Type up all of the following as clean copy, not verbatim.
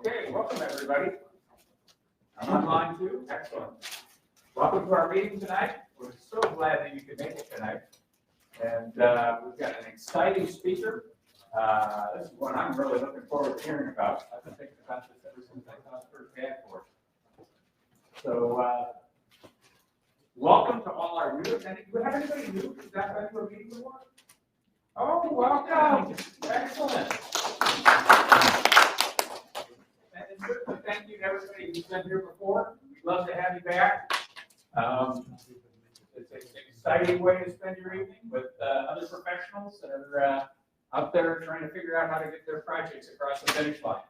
Okay, welcome everybody. I'm online too. Excellent. Welcome to our meeting tonight. We're so glad that you could make it tonight. And we've got an exciting speaker. This is one I'm really looking forward to hearing about. I've been thinking about this ever since I saw it first ad for it. So welcome to all our new attendees. Do we have anybody new? Is that why you were meeting before? Oh, welcome. Excellent. And certainly thank you to everybody who's been here before. We'd love to have you back. It's an exciting way to spend your evening with other professionals that are out there trying to figure out how to get their projects across the finish line.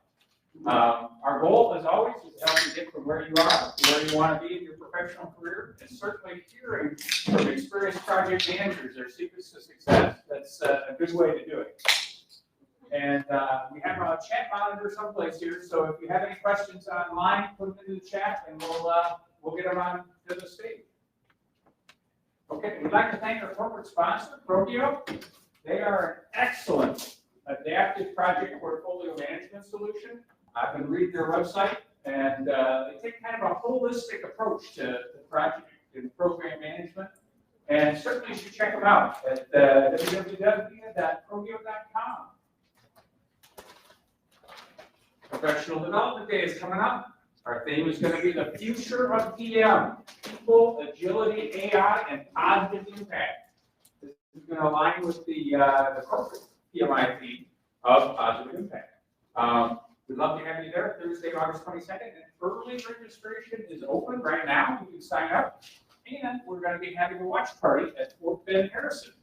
Our goal, as always, is to help you get from where you are to where you want to be in your professional career, and certainly hearing from experienced project managers their secrets to success. That's a good way to do it. And we have a chat monitor someplace here, so if you have any questions online, put them in the chat, and we'll get them on to the stage. Okay, we'd like to thank our corporate sponsor, Progio. They are an excellent adaptive project portfolio management solution. I've been reading their website, and they take kind of a holistic approach to project and program management. And certainly you should check them out at www.progio.com. Professional Development Day is coming up. Our theme is going to be the future of PM, people, agility, AI, and positive impact. This is going to align with the corporate PMI theme of positive impact. We'd love to have you there Thursday, August 22nd. And early registration is open right now. You can sign up. And we're going to be having a watch party at Fort Bend Harrison.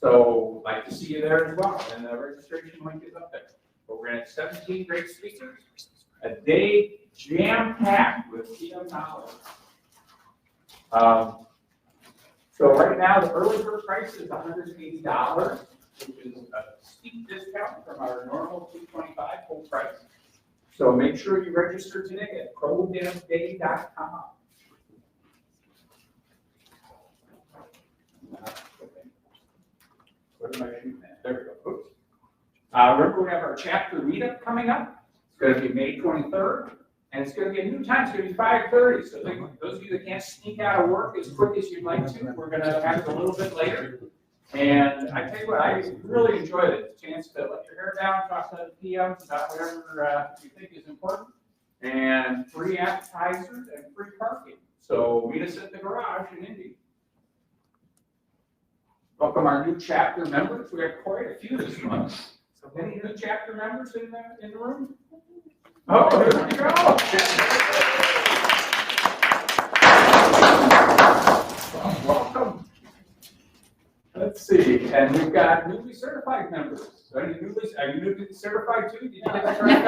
So I'd like to see you there as well. And the registration link is up there. But we're going to have 17 great speakers, a day jam-packed with PM knowledge. So right now, the early bird price is $180, which is a steep discount from our normal $225 full price. So make sure you register today at prodevday.com. What am I shooting at? There we go. Oops. Remember, we have our chapter meetup coming up. It's going to be May 23rd, and it's going to be a new time. It's going to be 5:30. So those of you that can't sneak out of work as quick as you'd like to, we're going to have it a little bit later. And I tell you what, I really enjoyed it. The chance to let your hair down, talk to the PMs about whatever you think is important, and free appetizers and free parking. So meet us at the garage in Indy. Welcome our new chapter members. We have quite a few this month. So any new chapter members in the room? Oh, there we go. Welcome. Let's see, and we've got newly certified members. So are you newly certified too? Did you get that correct?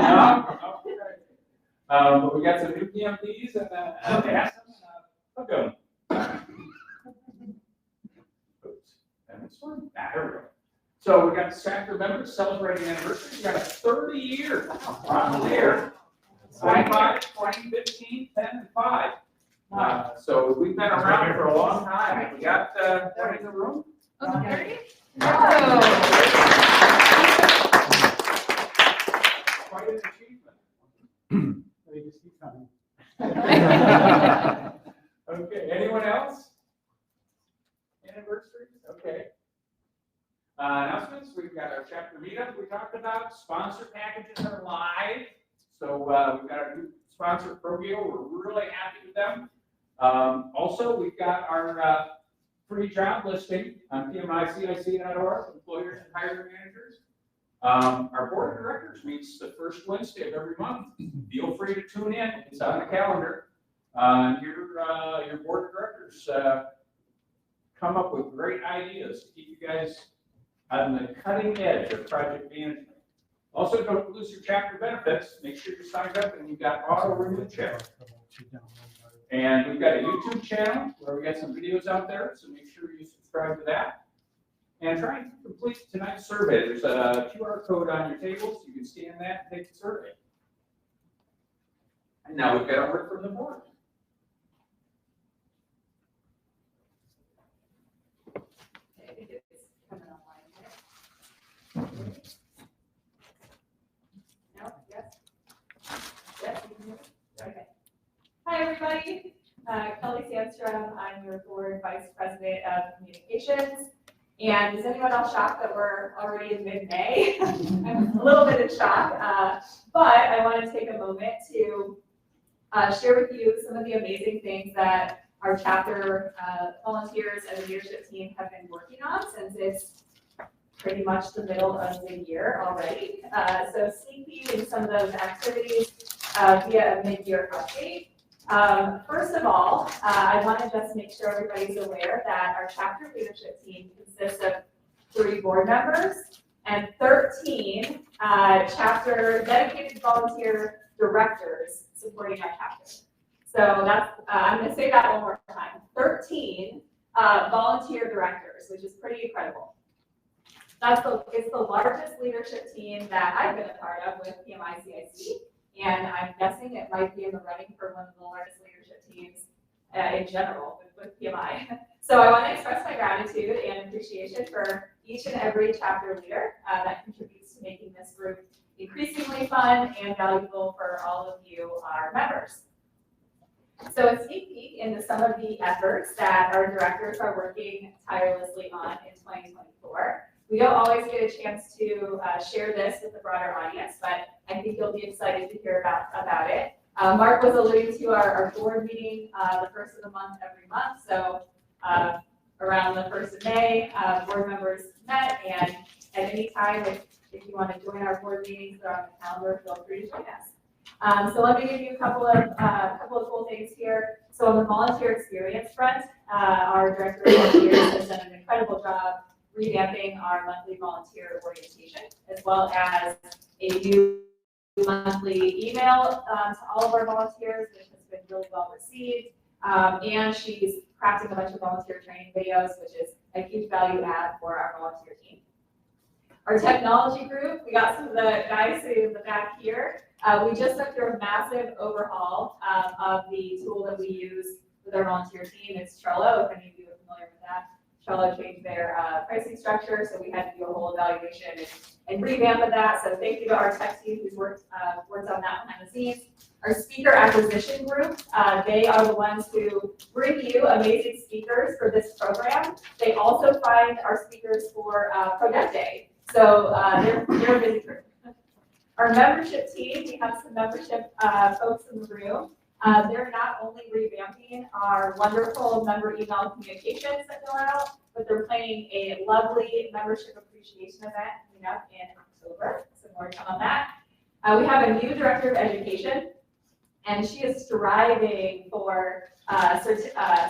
No? Okay. But we got some new PMPs and ask them. Welcome. There we go. So we got the chapter members celebrating anniversary. We got a 30-year year. 25, 2015, 10, and 5. So we've been around for a long time. We got one in the room. Oh, 30? Oh. Quite an achievement. Okay, anyone else? Anniversaries? Okay. Announcements, we've got our chapter meetup we talked about. Sponsor packages are live. So we've got our new sponsor, Progio. We're really happy with them. Also, we've got our free job listing on PMICIC.org, employers and hiring managers. Our board of directors meets the first Wednesday of every month. Feel free to tune in. It's on the calendar. Your board of directors come up with great ideas to keep you guys on the cutting edge of project management. Also, don't lose your chapter benefits. Make sure you're signed up and you've got auto renew check. And we've got a YouTube channel where we got some videos out there, so make sure you subscribe to that. And try and complete tonight's survey. There's a QR code on your table, so you can scan that and take the survey. And now we've got a word from the board. No, yes. Lidstrom. I'm your board vice president of communications. And is anyone else shocked that we're already in mid-May? I'm a little bit in shock, but I want to take a moment to share with you some of the amazing things that our chapter volunteers and the leadership team have been working on since it's pretty much the middle of the year already. So sneak peek in some of those activities via a mid-year update. First of all, I want to just make sure everybody's aware that our chapter leadership team consists of 3 board members and 13 chapter dedicated volunteer directors supporting our chapter. So that's, I'm going to say that one more time, 13 volunteer directors, which is pretty incredible. It's the largest leadership team that I've been a part of with PMI-CIC. And I'm guessing it might be in the running for one of the largest leadership teams in general with PMI. So I want to express my gratitude and appreciation for each and every chapter leader that contributes to making this group increasingly fun and valuable for all of you, our members. So a sneak peek into some of the efforts that our directors are working tirelessly on in 2024. We don't always get a chance to share this with the broader audience, but I think you'll be excited to hear about it. Mark was alluding to our board meeting the first of the month every month. So around the 1st of May, board members met, and at any time, if you want to join our board meetings that are on the calendar, feel free to join us. So let me give you a couple of cool things here. So on the volunteer experience front, our director of volunteers has done an incredible job revamping our monthly volunteer orientation, as well as a new monthly email to all of our volunteers, which has been really well received. And she's crafting a bunch of volunteer training videos, which is a huge value add for our volunteer team. Our technology group, we got some of the guys in the back here. We just went through a massive overhaul of the tool that we use with our volunteer team. It's Trello, if any of you are familiar with that. Trello changed their pricing structure, so we had to do a whole evaluation and revamp of that. So thank you to our tech team who's worked on that behind the scenes. Our speaker acquisition group, they are the ones who bring you amazing speakers for this program. They also find our speakers for Project Day. So they're a busy group. Our membership team, we have some membership folks in the room. They're not only revamping our wonderful member email communications that go out, but they're planning a lovely membership appreciation event coming up in October. So more to come on that. We have a new director of education, and she is striving for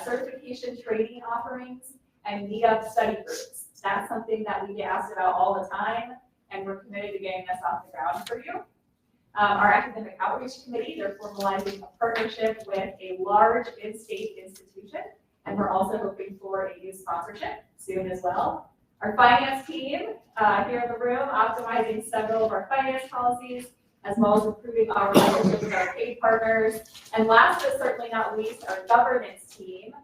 certification training offerings and meetup study groups. That's something that we get asked about all the time, and we're committed to getting this off the ground for you. Our academic outreach committee, they're formalizing a partnership with a large in-state institution, and we're also hoping for a new sponsorship soon as well. Our finance team here in the room, optimizing several of our finance policies, as well as improving our relationship with our paid partners. And last but certainly not least, our governance team.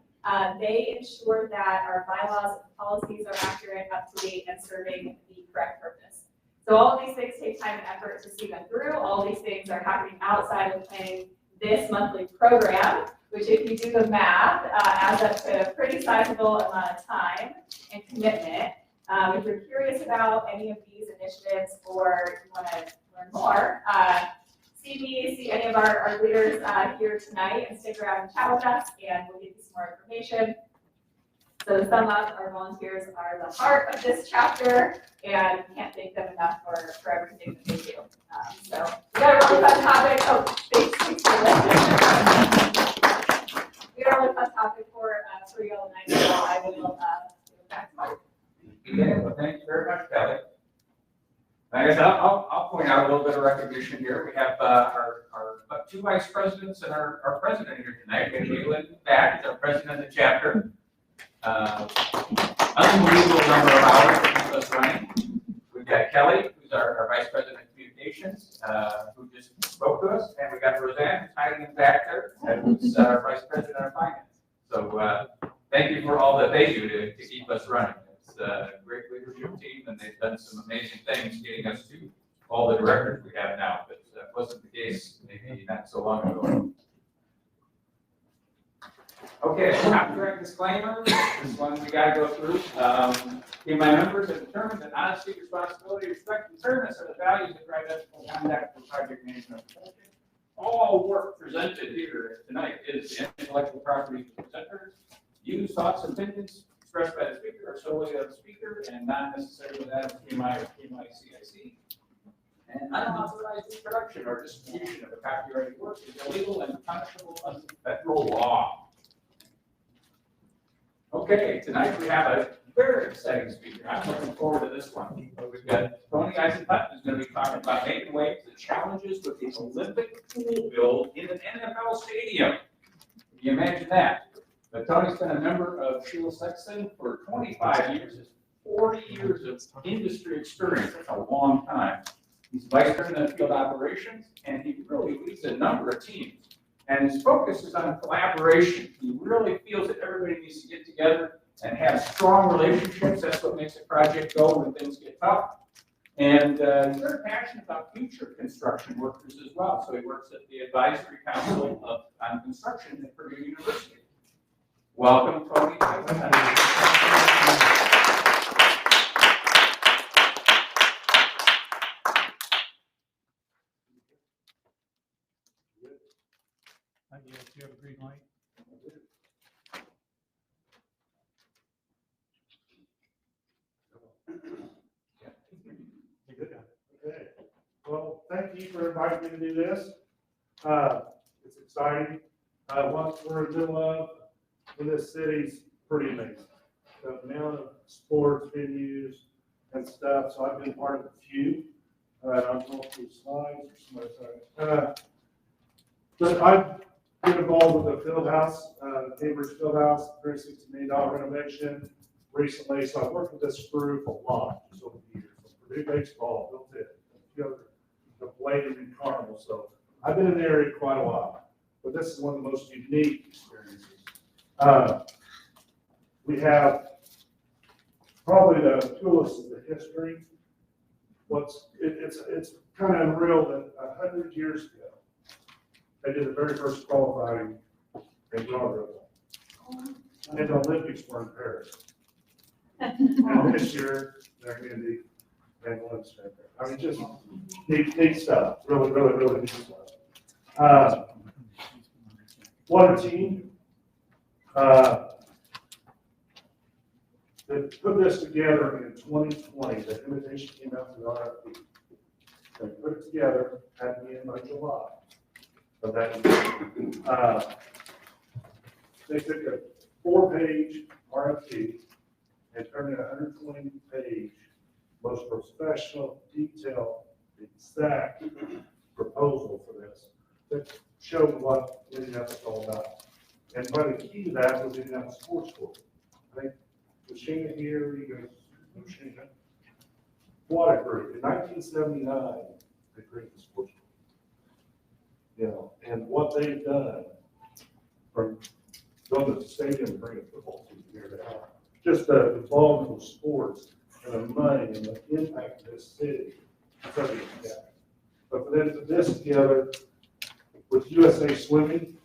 They ensure that our bylaws and policies are accurate, up to date, and serving the correct purpose. So all of these things take time and effort to see them through. All these things are happening outside of planning this monthly program, which if you do the math, adds up to a pretty sizable amount of time and commitment. If you're curious about any of these initiatives or you want to learn more, see me, see any of our leaders here tonight, and stick around and chat with us, and we'll give you some more information. So to sum up, our volunteers are the heart of this chapter, and can't thank them enough for everything that they do. So we got a really fun topic. Oh, thanks for listening. We got a really fun topic for you all tonight, so I will go back to Mark. Okay, well, thank you very much, Kelly. I guess I'll point out a little bit of recognition here. We have our 2 vice presidents and our president here tonight. We have Leland back, as our president of the chapter. Unbelievable number of hours to keep us running. We've got Kelly, who's our vice president of communications, who just spoke to us, and we got Roseanne, who's hiding in the back there, who's our vice president of finance. So thank you for all that they do to keep us running. It's a great leadership team, and they've done some amazing things getting us to all the directors we have now, but wasn't the case maybe not so long ago. Okay, copyright disclaimer, this one we gotta go through. My members have determined that honesty, responsibility, respect, and fairness are the values that drive ethical conduct for project management. All work presented here tonight is intellectual property of the presenters. Views, thoughts, and opinions expressed by the speaker are solely of the speaker and not necessarily that of PMI or PMI-CIC. And unauthorized reproduction or distribution of a copyrighted work is illegal and punishable under federal law. Okay, tonight we have a very exciting speaker. I'm looking forward to this one. We've got Tony Eisenhut, who's going to be talking about making waves the challenges with the Olympic pool build in an NFL stadium. Can you imagine that? But Tony's been a member of Sheila Sexton for 25 years, has 40 years of industry experience. That's a long time. He's vice president of field operations, and he really leads a number of teams. And his focus is on collaboration. He really feels that everybody needs to get together and have strong relationships. That's what makes a project go when things get tough. And he's very passionate about future construction workers as well. So he works at the Advisory Council on Construction at Purdue University. Welcome, Tony. Do you have a green light? Okay. Well, thank you for inviting me to do this. It's exciting. What we're in the middle of in this city's pretty amazing. The amount of sports venues and stuff. So I've been part of a few. I'm going through slides or somebody, sorry. But I've been involved with the field house, Cambridge field house, $360 million renovation recently. So I've worked with this group a lot just over the years. So Purdue baseball, built it, the Blading and Carnival. So I've been in the area quite a while, but this is one of the most unique experiences. We have probably the coolest of the history. It's kind of unreal that 100 years ago, they did the very first qualifying in Colorado. And the Olympics were in Paris. And this year, they're going to be in Olympics. I mean, just neat stuff. Really, really, really neat stuff. What a team. They put this together in 2020. The invitation came out to the RFP. They put it together at the end of July of that year. They took a 4-page RFP and turned it a 120-page, most professional, detailed, exact proposal for this that showed what Indianapolis is all about. And by the key to that was Indianapolis Sports School. I think with Sheena here, you guys know Sheena. What a group. In 1979, they created the sports school. You know, and what they've done from building a stadium and bringing a football team here to have just the involvement of sports and the money and the impact of this city. But for them to put this together with USA Swimming,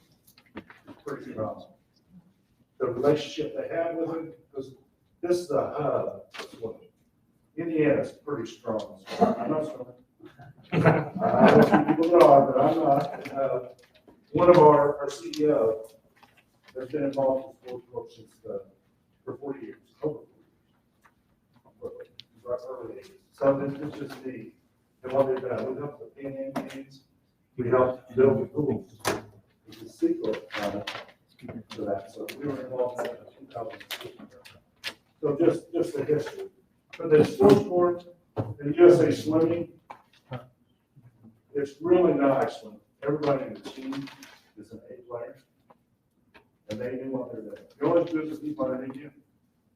it's pretty phenomenal. The relationship they have with them, because this is the hub of swimming. Indiana's pretty strong. I'm not swimming. I know some people that are, but I'm not. One of our CEO has been involved in sports books since for 40 years, over 40 years. Right early 80s. So it's just neat. And what they've done, we helped the Pan Am games, we helped build the pools. It's a secret to that. So we were involved in that in 2016. So just the history. But the sports board and USA Swimming, it's really nice when everybody in the team is an A player and they knew what they're doing. You're always good with people underneath you.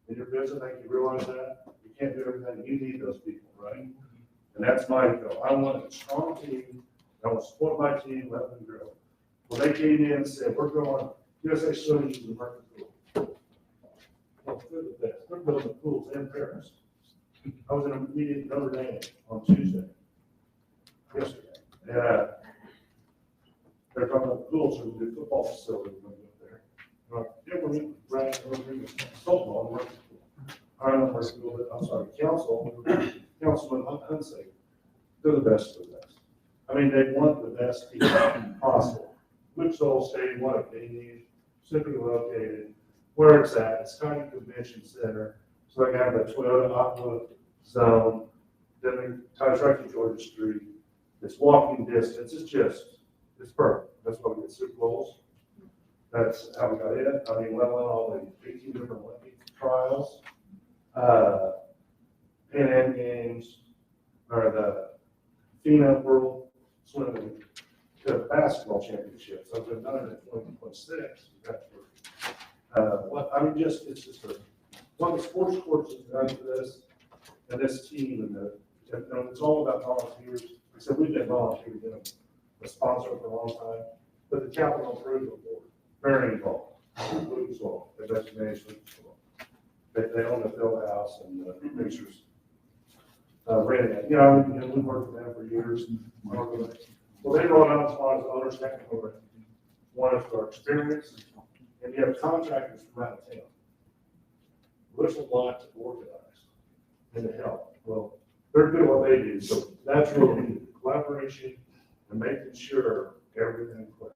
In your business, I think you realize that. You can't do everything. You need those people, right? And that's my goal. I want a strong team. I want to support my team, let them grow. Well, they came in and said, we're going, USA Swimming is the market pool. Well, they're the best. They're building pools in Paris. I was in a meeting in Notre Dame on Tuesday, yesterday. They're talking about pools or the football facility when we went there. Yeah, we're in, right, we're in softball, we're, I don't know, we're school, but I'm sorry, Councilman Hunsey, they're the best of the best. I mean, they want the best team possible. Which Soul Stadium, what a venue, centrally located, where it's at, it's kind of convention center, so they can have that Toyota Aqua zone, then it ties right to Georgia Street. It's walking distance, it's perfect. That's why we get Super Bowls. That's how we got it. I mean, let alone all the 18 different Olympic trials, Pan Am Games, or the FINA World Swimming, the basketball championships. So we've done it in 2026. I mean, it's just one of the sports courts has done for this, and this team, and it's all about volunteers. I said we've been volunteering, been a sponsor for a long time, but the capital improvement board, very involved. Food as well, the destination as well. They own the field house and pictures. Renting it, we've worked with them for years. Well, they brought on as far as owners technical rent. One is our experience, and you have contractors from out of town. There's a lot to organize and to help. Well, they're good at what they do, so that's really needed. Collaboration and making sure everything's clear.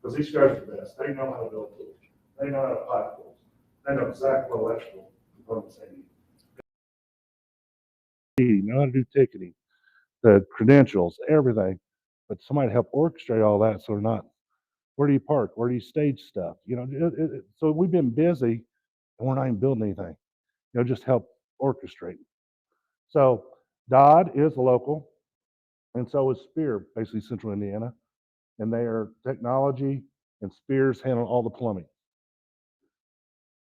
Because these guys are the best. They know how to build tools. They know how to pipe tools. They know exactly what electrical components they need. Know how to do ticketing, the credentials, everything. But somebody to help orchestrate all that so they're not, where do you park? Where do you stage stuff? So we've been busy and we're not even building anything. Just help orchestrate. So Dodd is local, and so is Spear, basically Central Indiana. And they are technology, and Spears handle all the plumbing.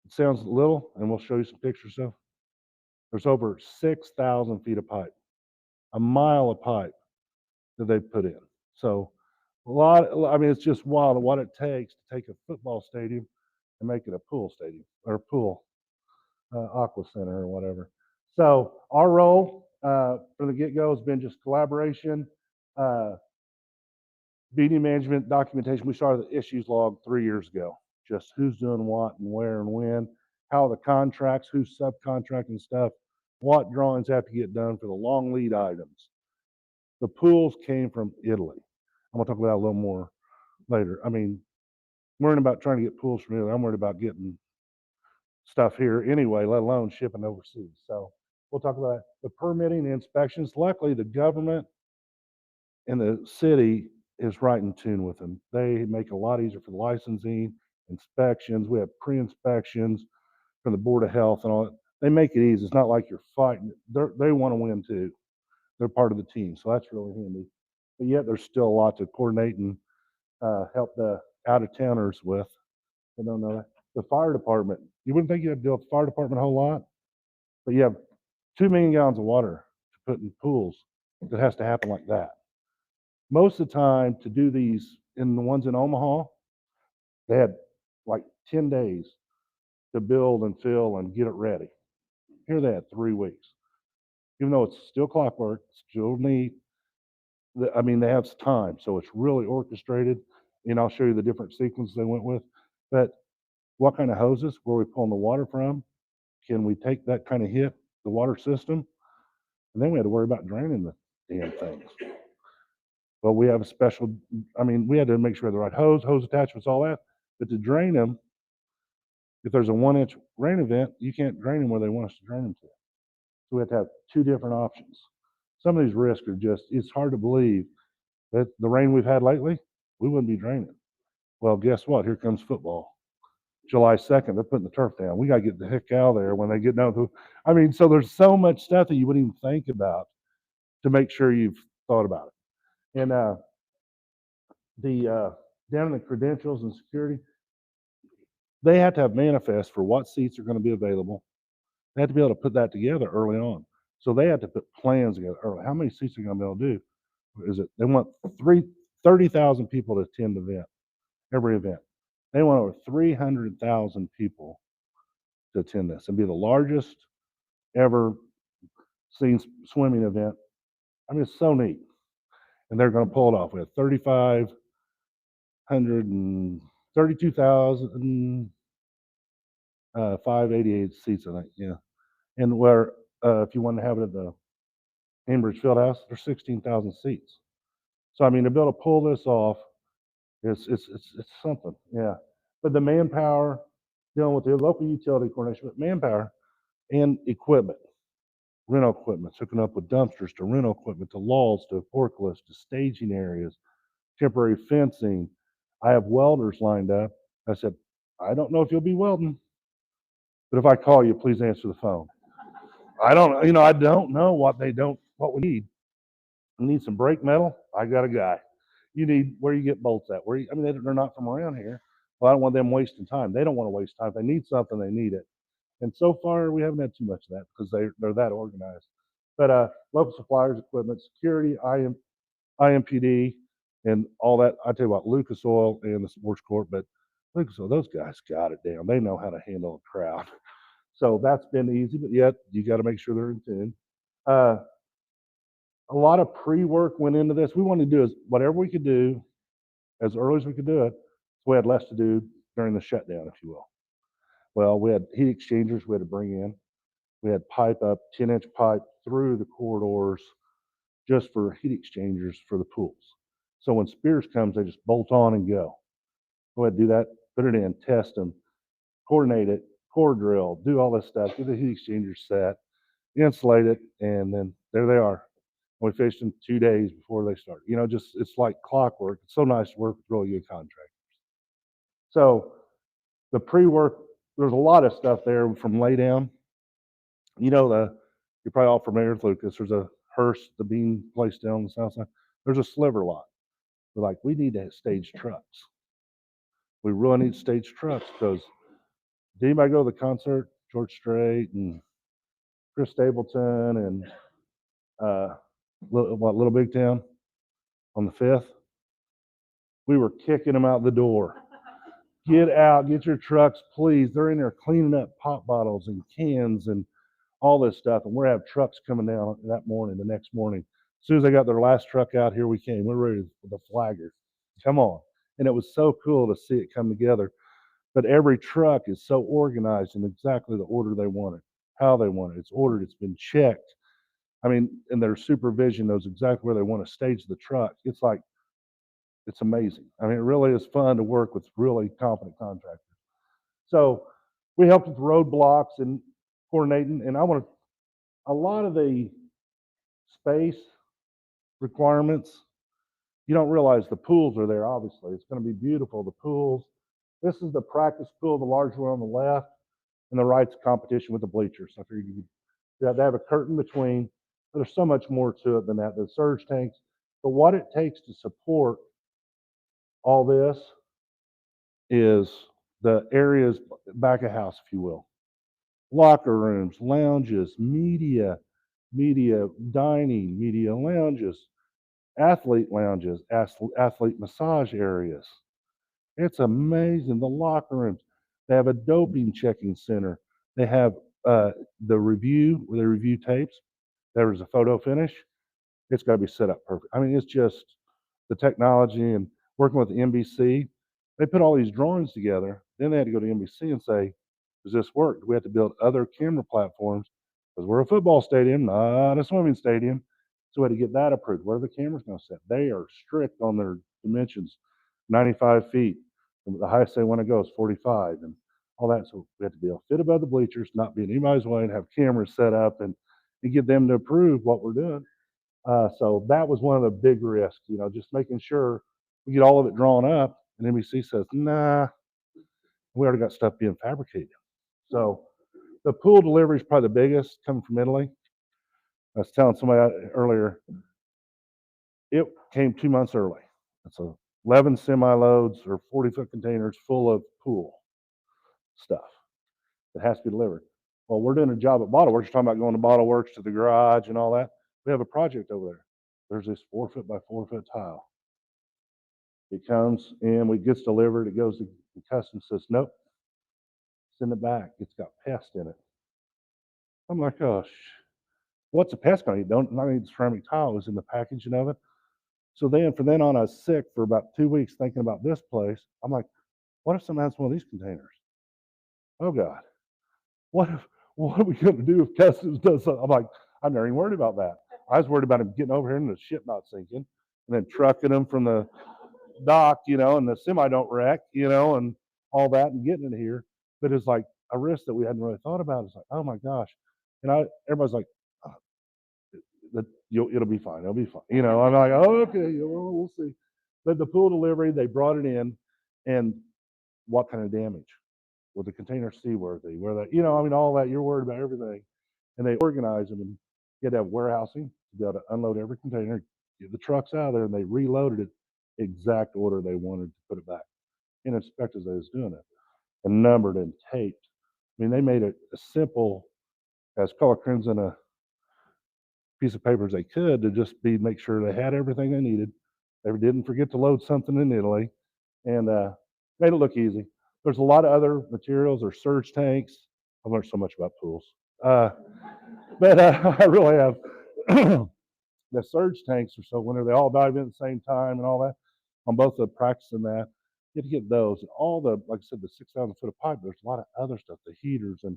It sounds little, and we'll show you some pictures of. There's over 6,000 feet of pipe, a mile of pipe that they've put in. So it's just wild what it takes to take a football stadium and make it a pool stadium or pool aqua center or whatever. So our role from the get-go has been just collaboration, meeting management, documentation. We started the issues log 3 years ago, just who's doing what and where and when, how the contracts, who's subcontracting stuff, what drawings have to get done for the long lead items. The pools came from Italy. I'm gonna talk about that a little more later. I mean, I'm worrying about trying to get pools from Italy. I'm worried about getting stuff here anyway, let alone shipping overseas. So we'll talk about that. The permitting and inspections. Luckily, the government and the city is right in tune with them. They make it a lot easier for the licensing, inspections. We have pre-inspections from the Board of Health and all that. They make it easy. It's not like you're fighting. They want to win too. They're part of the team, so that's really handy. But yet there's still a lot to coordinate and help the out-of-towners with. I don't know that. The fire department. You wouldn't think you had to deal with the fire department a whole lot, but you have 2 million gallons of water to put in pools. That has to happen like that. Most of the time, to do these, in the ones in Omaha, they had like 10 days to build and fill and get it ready. Here they had 3 weeks. Even though it's still clockwork, still neat. They have time, so it's really orchestrated. And I'll show you the different sequences they went with. But what kind of hoses? Where are we pulling the water from? Can we take that kind of hit, the water system? And then we had to worry about draining the damn things. Well, we have a special, we had to make sure the right hose attachments, all that. But to drain them, if there's a 1-inch rain event, you can't drain them where they want us to drain them to. So we have to have 2 different options. Some of these risks are it's hard to believe that the rain we've had lately, we wouldn't be draining. Well, guess what? Here comes football. July 2nd, they're putting the turf down. We got to get the heck out of there when they get down to, so there's so much stuff that you wouldn't even think about to make sure you've thought about it. And down in the credentials and security, they have to have manifests for what seats are going to be available. They have to be able to put that together early on. So they have to put plans together early. How many seats are going to be able to do? They want 30,000 people to attend every event. They want over 300,000 people to attend this and be the largest ever seen swimming event. It's so neat. And they're going to pull it off. We have 32,000 588 seats, I think, yeah. And where, if you want to have it at the Cambridge Fieldhouse, there's 16,000 seats. So, I mean, to be able to pull this off, it's something, yeah. But the manpower, dealing with the local utility coordination, but manpower and equipment, rental equipment, hooking up with dumpsters to rental equipment, to lulls, to forklifts, to staging areas, temporary fencing. I have welders lined up. I said, I don't know if you'll be welding, but if I call you, please answer the phone. I don't know what we need. You need some brake metal? I got a guy. You need, where you get bolts at? They're not from around here. Well, I don't want them wasting time. They don't want to waste time. If they need something, they need it. And so far, we haven't had too much of that because they're that organized. But local suppliers, equipment, security, IMPD, and all that. I tell you what, Lucas Oil and the Sports Corp, but Lucas Oil, those guys got it down. They know how to handle a crowd. So that's been easy, but yet you got to make sure they're in tune. A lot of pre-work went into this. We wanted to do whatever we could do as early as we could do it. So we had less to do during the shutdown, if you will. Well, we had heat exchangers we had to bring in. We had pipe up, 10-inch pipe through the corridors just for heat exchangers for the pools. So when Spears comes, they just bolt on and go. Go ahead, do that, put it in, test them, coordinate it, core drill, do all this stuff, get the heat exchangers set, insulate it, and then there they are. We finished in 2 days before they start. It's like clockwork. It's so nice to work with really good contractors. So the pre-work, there's a lot of stuff there from laydown. You're probably all familiar with Lucas. There's a hearse, the bean place down on the south side. There's a sliver lot. We're like, we need to stage trucks. We really need stage trucks because did anybody go to the concert? George Strait and Chris Stapleton and Little Big Town on the 5th? We were kicking them out the door. Get out, get your trucks, please. They're in there cleaning up pop bottles and cans and all this stuff. And we're having trucks coming down that morning, the next morning. As soon as they got their last truck out, here we came. We're ready for the flagger. Come on. And it was so cool to see it come together. But every truck is so organized in exactly the order they want it, how they want it. It's ordered, it's been checked. And their supervision knows exactly where they want to stage the truck. It's amazing. It really is fun to work with really competent contractors. So we helped with roadblocks and coordinating. And a lot of the space requirements, you don't realize the pools are there, obviously. It's going to be beautiful, the pools. This is the practice pool, the large one on the left, and the right's competition with the bleachers. I figured they have a curtain between, but there's so much more to it than that. The surge tanks, but what it takes to support all this is the areas back of house, if you will. Locker rooms, lounges, media dining, media lounges, athlete lounges, athlete massage areas. It's amazing. The locker rooms. They have a doping checking center. They have the review, where they review tapes. There was a photo finish. It's got to be set up perfect. It's just the technology and working with the NBC. They put all these drawings together. Then they had to go to NBC and say, does this work? Do we have to build other camera platforms? Because we're a football stadium, not a swimming stadium. So we had to get that approved. Where are the cameras going to sit? They are strict on their dimensions, 95 feet. And the highest they want to go is 45 and all that. So we had to be able to fit above the bleachers, not be in anybody's way, and have cameras set up and get them to approve what we're doing. So that was one of the big risks, just making sure we get all of it drawn up. And NBC says, nah, we already got stuff being fabricated. So the pool delivery is probably the biggest, coming from Italy. I was telling somebody earlier, it came 2 months early. It's 11 semi-loads or 40-foot containers full of pool stuff that has to be delivered. Well, we're doing a job at Bottle Works. You're talking about going to Bottle Works to the garage and all that. We have a project over there. There's this 4-foot by 4-foot tile. It comes in, it gets delivered, it goes to customs, says, nope, send it back. It's got pest in it. I'm like, oh, what's a pest going to eat? Not eat the ceramic tile. It was in the packaging of it. So then, from then on, I was sick for about 2 weeks thinking about this place. I'm like, what if someone has one of these containers? Oh, God. what are we going to do if Customs does something? I'm like, I'm not even worried about that. I was worried about him getting over here and the ship not sinking, and then trucking them from the dock, and the semi don't wreck, and all that, and getting it here. But it's like a risk that we hadn't really thought about. It's like, oh my gosh, and everybody's like, oh, it'll be fine, it'll be fine. I'm like, oh, okay, well, we'll see. But the pool delivery, they brought it in, and what kind of damage? Was the container seaworthy? All that. You're worried about everything, and they organize them, and you had to have warehousing to be able to unload every container, get the trucks out of there, and they reloaded it exact order they wanted to put it back. And inspectors, they was doing it, and numbered and taped. I mean, they made it as simple as color crimson a piece of paper as they could to just make sure they had everything they needed. They didn't forget to load something in Italy, and made it look easy. There's a lot of other materials or surge tanks. I've learned so much about pools, but I really have. The surge tanks are so when they all dive in at the same time and all that. On both the practice and that, you have to get those and all the, like I said, the 6,000 foot of pipe. There's a lot of other stuff, the heaters and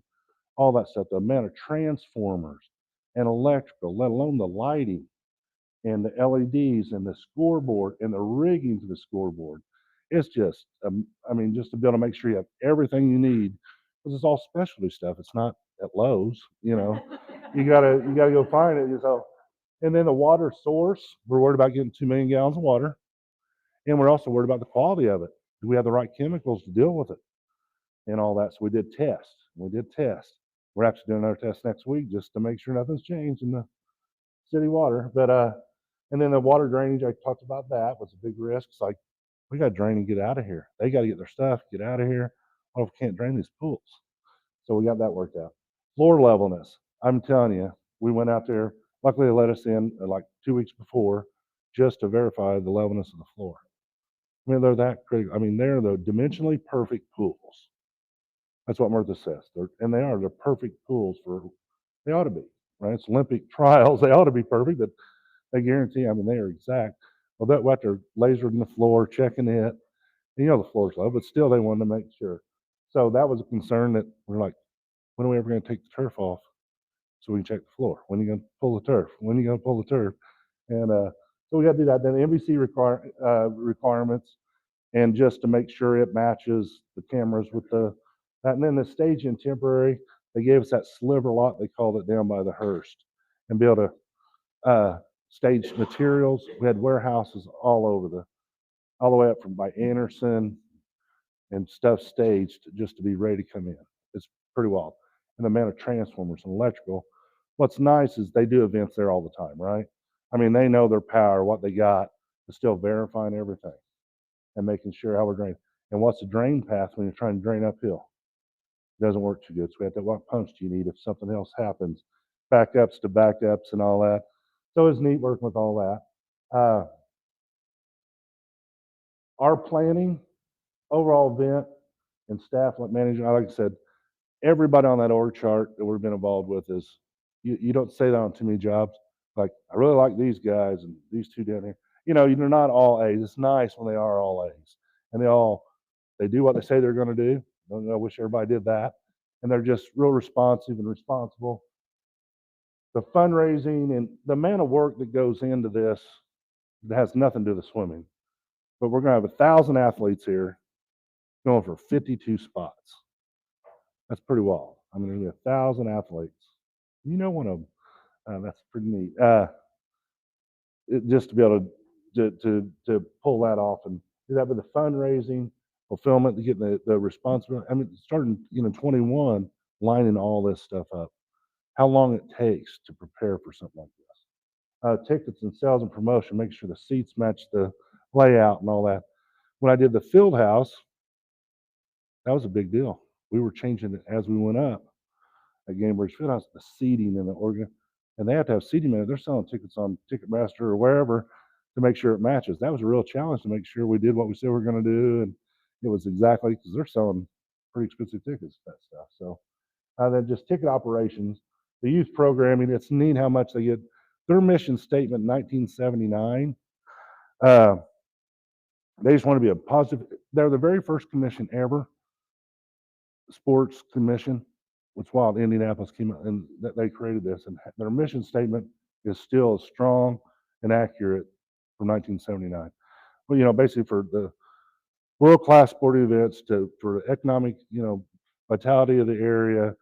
all that stuff. The amount of transformers and electrical, let alone the lighting and the LEDs and the scoreboard and the rigging to the scoreboard. It's just, just to be able to make sure you have everything you need, because it's all specialty stuff. It's not at Lowe's, You gotta go find it. And then the water source, we're worried about getting 2 million gallons of water, and we're also worried about the quality of it. Do we have the right chemicals to deal with it and all that? So we did tests. We're actually doing another test next week just to make sure nothing's changed in the city water. But and then the water drainage, I talked about that, was a big risk. It's like, we got to drain and get out of here. They got to get their stuff, get out of here. Well, if we can't drain these pools. So we got that worked out. Floor levelness. I'm telling you, we went out there. Luckily, they let us in like 2 weeks before just to verify the levelness of the floor. I mean, they're that critical. I mean, they're the dimensionally perfect pools. That's what Martha says. They're perfect pools they ought to be, right? It's Olympic trials. They ought to be perfect, but they guarantee, they are exact. Well, that what they're lasered in the floor, checking it. And the floor's low, but still they wanted to make sure. So that was a concern that we're like, when are we ever going to take the turf off so we can check the floor? When are you going to pull the turf? When are you going to pull the turf? And so we got to do that. Then the NBC requirements, and just to make sure it matches the cameras with that. And then the stage and temporary, they gave us that sliver lot, they called it, down by the Hearst, and be able to stage materials. We had warehouses all the way up from by Anderson and stuff staged just to be ready to come in. It's pretty wild. And the amount of transformers and electrical. What's nice is they do events there all the time, right? They know their power, what they got, but still verifying everything and making sure how we're draining. And what's the drain path when you're trying to drain uphill? It doesn't work too good. So we have to, what pumps do you need if something else happens? Backups to backups and all that. So it's neat working with all that. Our planning, overall event, and staff like manager, like I said, everybody on that org chart that we've been involved with is, you don't say that on too many jobs. Like, I really like these guys and these two down here. You're not all A's. It's nice when they are all A's. And they do what they say they're going to do. I wish everybody did that. And they're just real responsive and responsible. The fundraising and the amount of work that goes into this, that has nothing to do with the swimming. But we're going to have 1,000 athletes here going for 52 spots. That's pretty wild. There's going to be 1,000 athletes. One of them. That's pretty neat. Just to be able to pull that off and do that with the fundraising, fulfillment, to get the responsibility. Starting 21, lining all this stuff up. How long it takes to prepare for something like this. Tickets and sales and promotion, make sure the seats match the layout and all that. When I did the field house, that was a big deal. We were changing it as we went up at Gamebridge Fieldhouse, the seating and the organ, and they have to have seating minutes. They're selling tickets on Ticketmaster or wherever to make sure it matches. That was a real challenge to make sure we did what we said we were going to do, and it was exactly, because they're selling pretty expensive tickets, that stuff. So then just ticket operations, the youth programming. It's neat how much they get. Their mission statement in 1979. They just want to be a positive. They're the very first commission ever, sports commission, it's wild, Indianapolis came out and they created this, and their mission statement is still as strong and accurate from 1979. Well, basically for the world-class sporting events for the economic, vitality of the area,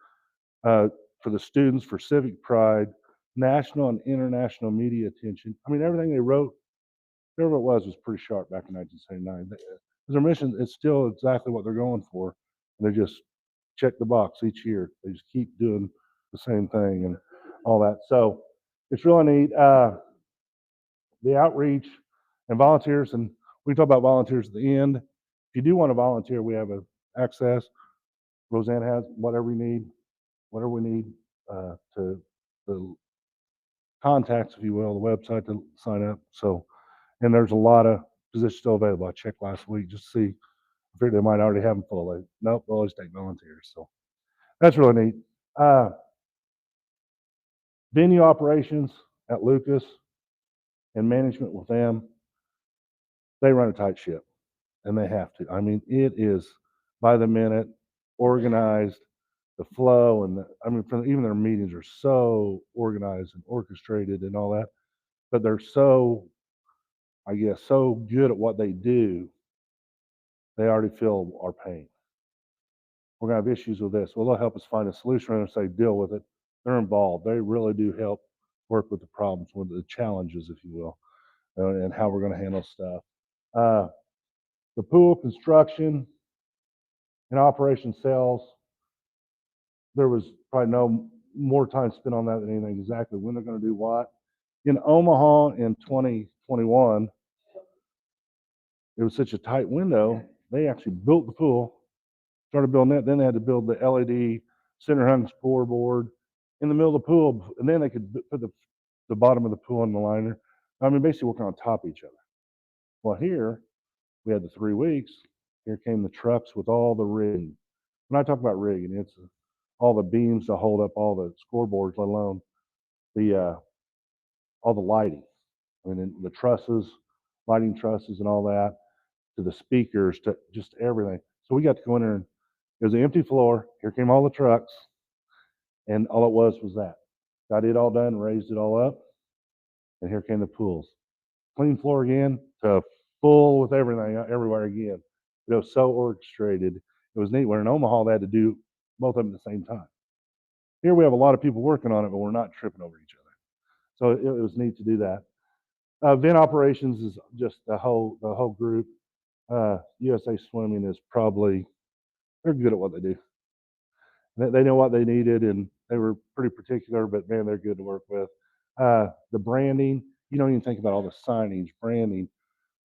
for the students, for civic pride, national and international media attention. I mean, everything they wrote, whatever it was pretty sharp back in 1979. Their mission is still exactly what they're going for, and they just check the box each year. They just keep doing the same thing and all that. So it's really neat. The outreach and volunteers, and we talk about volunteers at the end. If you do want to volunteer, we have access. Roseanne has whatever we need to the contacts, if you will, the website to sign up. So, and there's a lot of positions still available. I checked last week just to see. I figured they might already have them full. Nope, they'll always take volunteers. So that's really neat. Venue operations at Lucas and management with them, they run a tight ship, and they have to. I mean, it is by the minute, organized, the flow, and even their meetings are so organized and orchestrated and all that. But they're so, I guess, so good at what they do, they already feel our pain. We're gonna have issues with this. Well, they'll help us find a solution and say, deal with it. They're involved. They really do help work with the problems, with the challenges, if you will, and how we're gonna handle stuff. The pool construction and operation sales, there was probably no more time spent on that than anything, exactly when they're gonna do what. In Omaha in 2021, it was such a tight window, they actually built the pool, started building that, then they had to build the LED center hung scoreboard in the middle of the pool, and then they could put the bottom of the pool in the liner. I mean, basically working on top of each other. Well, here, we had the 3 weeks, here came the trucks with all the rigging. When I talk about rigging, it's all the beams to hold up all the scoreboards, let alone all the lighting. I mean, the trusses, lighting trusses and all that, to the speakers, to just everything. So we got to go in there, and it was an empty floor. Here came all the trucks, and all it was that. Got it all done, raised it all up, and here came the pools. Clean floor again, to full with everything everywhere again. It was so orchestrated. It was neat. Where in Omaha, they had to do both of them at the same time. Here we have a lot of people working on it, but we're not tripping over each other. So it was neat to do that. Event operations is just the whole group. USA Swimming is probably, they're good at what they do. They know what they needed, and they were pretty particular, but man, they're good to work with. The branding, you don't even think about all the signage, branding.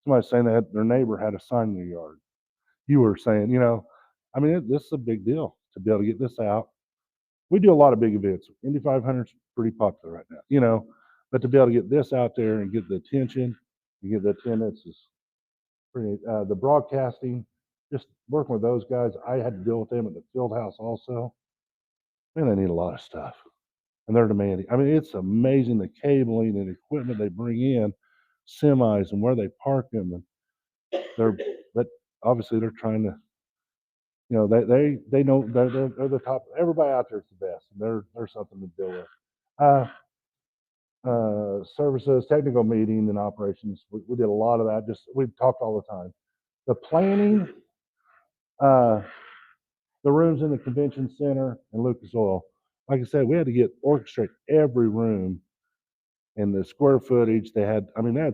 Somebody saying that their neighbor had a sign in their yard. You were saying, this is a big deal to be able to get this out. We do a lot of big events. Indy 500 is pretty popular right now, but to be able to get this out there and get the attention, and get the attendance is pretty. The broadcasting, just working with those guys, I had to deal with them at the field house also. Man, they need a lot of stuff, and they're demanding. I mean, it's amazing the cabling and equipment they bring in, semis, and where they park them, and but obviously they're trying to. They know they're the top. Everybody out there is the best, and they're something to deal with. Services, technical meeting, and operations. We did a lot of that. We talked all the time. The planning, the rooms in the convention center and Lucas Oil. Like I said, we had to orchestrate every room and the square footage. They had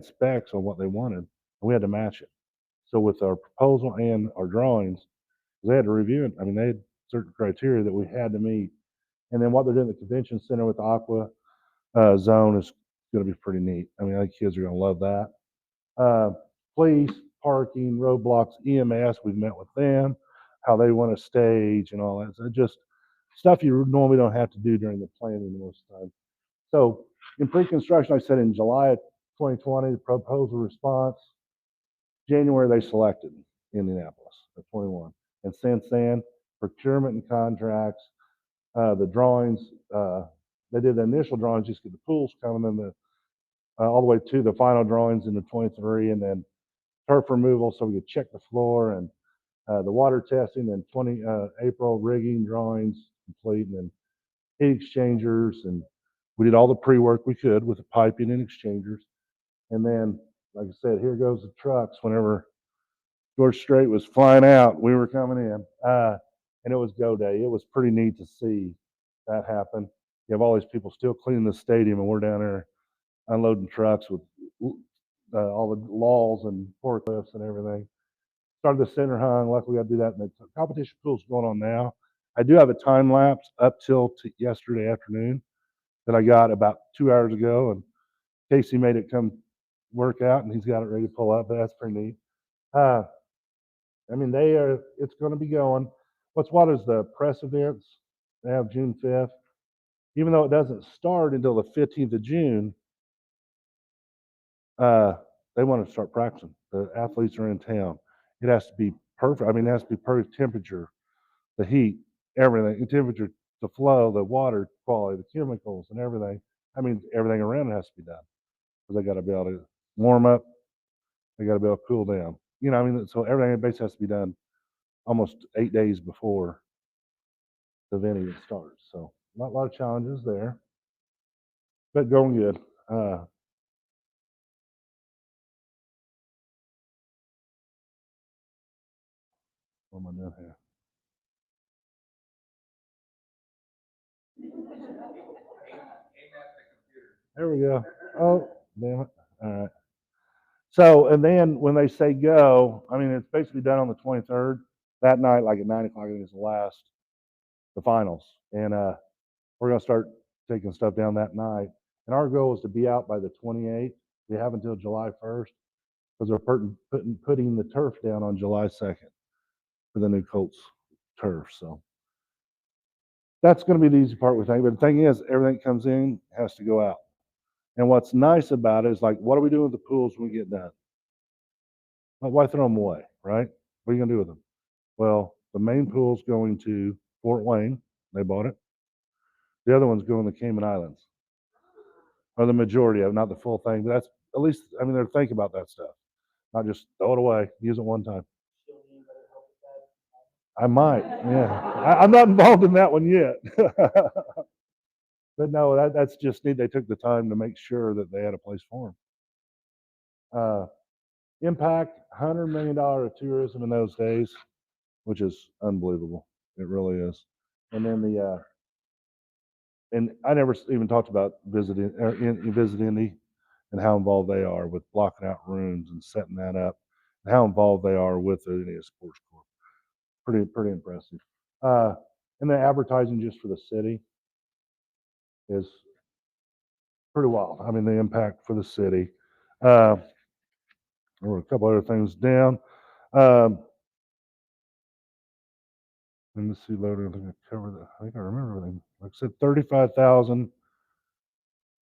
specs on what they wanted, and we had to match it. So with our proposal and our drawings, they had to review it. They had certain criteria that we had to meet. And then what they're doing at the convention center with the Aqua zone is going to be pretty neat. I think kids are going to love that. Police, parking, roadblocks, EMS, we've met with them, how they want to stage and all that. So just stuff you normally don't have to do during the planning most of the time. So in pre-construction, I said in July of 2020, the proposal response. January, they selected Indianapolis at 21. And since then, procurement and contracts, the drawings, they did the initial drawings, just get the pools coming, and all the way to the final drawings in the 23, and then turf removal so we could check the floor, and the water testing, and April rigging drawings complete, and then heat exchangers, and we did all the pre-work we could with the piping and exchangers. And then, like I said, here goes the trucks. Whenever George Strait was flying out, we were coming in, and it was go day. It was pretty neat to see that happen. You have all these people still cleaning the stadium, and we're down there unloading trucks with all the lulls and forklifts and everything. Started the center hung. Luckily, I do that. And the competition pool's going on now. I do have a time lapse up till yesterday afternoon that I got about 2 hours ago, and Casey made it come work out, and he's got it ready to pull up. But that's pretty neat. I mean, it's going to be going. What is the press events? They have June 5th. Even though it doesn't start until the 15th of June, they want to start practicing. The athletes are in town. It has to be perfect. I mean, it has to be perfect temperature, the heat, everything, the temperature, the flow, the water quality, the chemicals, and everything. I mean, everything around it has to be done. Because they got to be able to warm up. They got to be able to cool down. You know, I mean, so everything basically has to be done almost 8 days before the event even starts. So a lot of challenges there, but going good. What am I doing here? There we go. Oh, damn it. All right. So, and then when they say go, I mean, it's basically done on the 23rd. That night, like at 9 o'clock, I think is the finals. And we're going to start taking stuff down that night. And our goal is to be out by the 28th. We have until July 1st because they're putting the turf down on July 2nd for the new Colts turf. So that's going to be the easy part, we think. But the thing is, everything that comes in has to go out. And what's nice about it is, like, what are we doing with the pools when we get done? Well, why throw them away, right? What are you going to do with them? Well, the main pool's going to Fort Wayne. They bought it. The other one's going to Cayman Islands, or the majority of it, not the full thing. But that's at least, I mean, they're thinking about that stuff, not just throw it away, use it one time. I might, yeah. I'm not involved in that one yet. But no, that's just neat. They took the time to make sure that they had a place for them. Impact, $100 million of tourism in those days, which is unbelievable. It really is. And then and I never even talked about Visit Indy and how involved they are with blocking out rooms and setting that up, and how involved they are with the Indiana Sports Corp. Pretty impressive. And the advertising just for the city is pretty wild. I mean, the impact for the city. There were a couple other things down. Let me see later. I think I covered that. I think I remember everything. Like I said, 35,000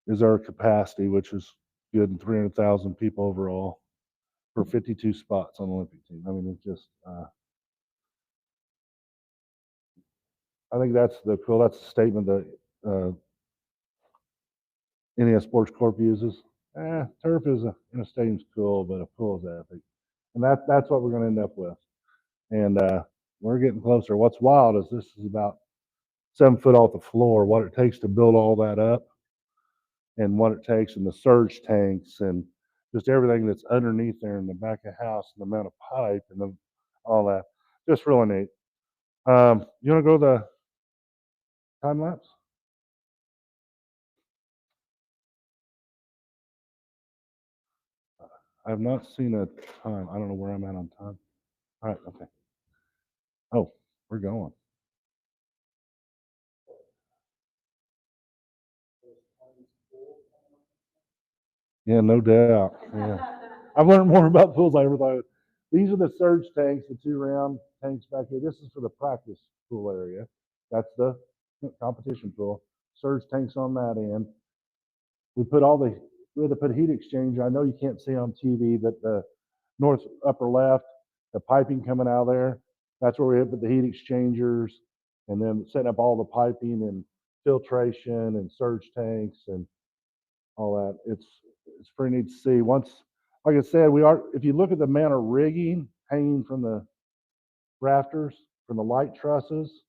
is our capacity, which is good, and 300,000 people overall for 52 spots on the Olympic team. I mean, it's just, I think that's the statement that Indiana Sports Corp uses. Turf in a stadium's cool, but a pool is epic. And that's what we're going to end up with. And we're getting closer. What's wild is this is about 7 foot off the floor, what it takes to build all that up, and what it takes, and the surge tanks, and just everything that's underneath there in the back of the house, and the amount of pipe, and all that. Just really neat. You want to go to the time lapse? I have not seen a time. I don't know where I'm at on time. All right, okay. Oh, we're going. Yeah, no doubt. Yeah. I've learned more about pools than I ever thought. These are the surge tanks, the 2 round tanks back here. This is for the practice pool area. That's the competition pool. Surge tanks on that end. We had to put heat exchanger. I know you can't see on TV, but the north upper left, the piping coming out of there, that's where we had put the heat exchangers, and then setting up all the piping and filtration and surge tanks and all that. It's pretty neat to see. Once, like I said, if you look at the amount of rigging hanging from the rafters, from the light trusses,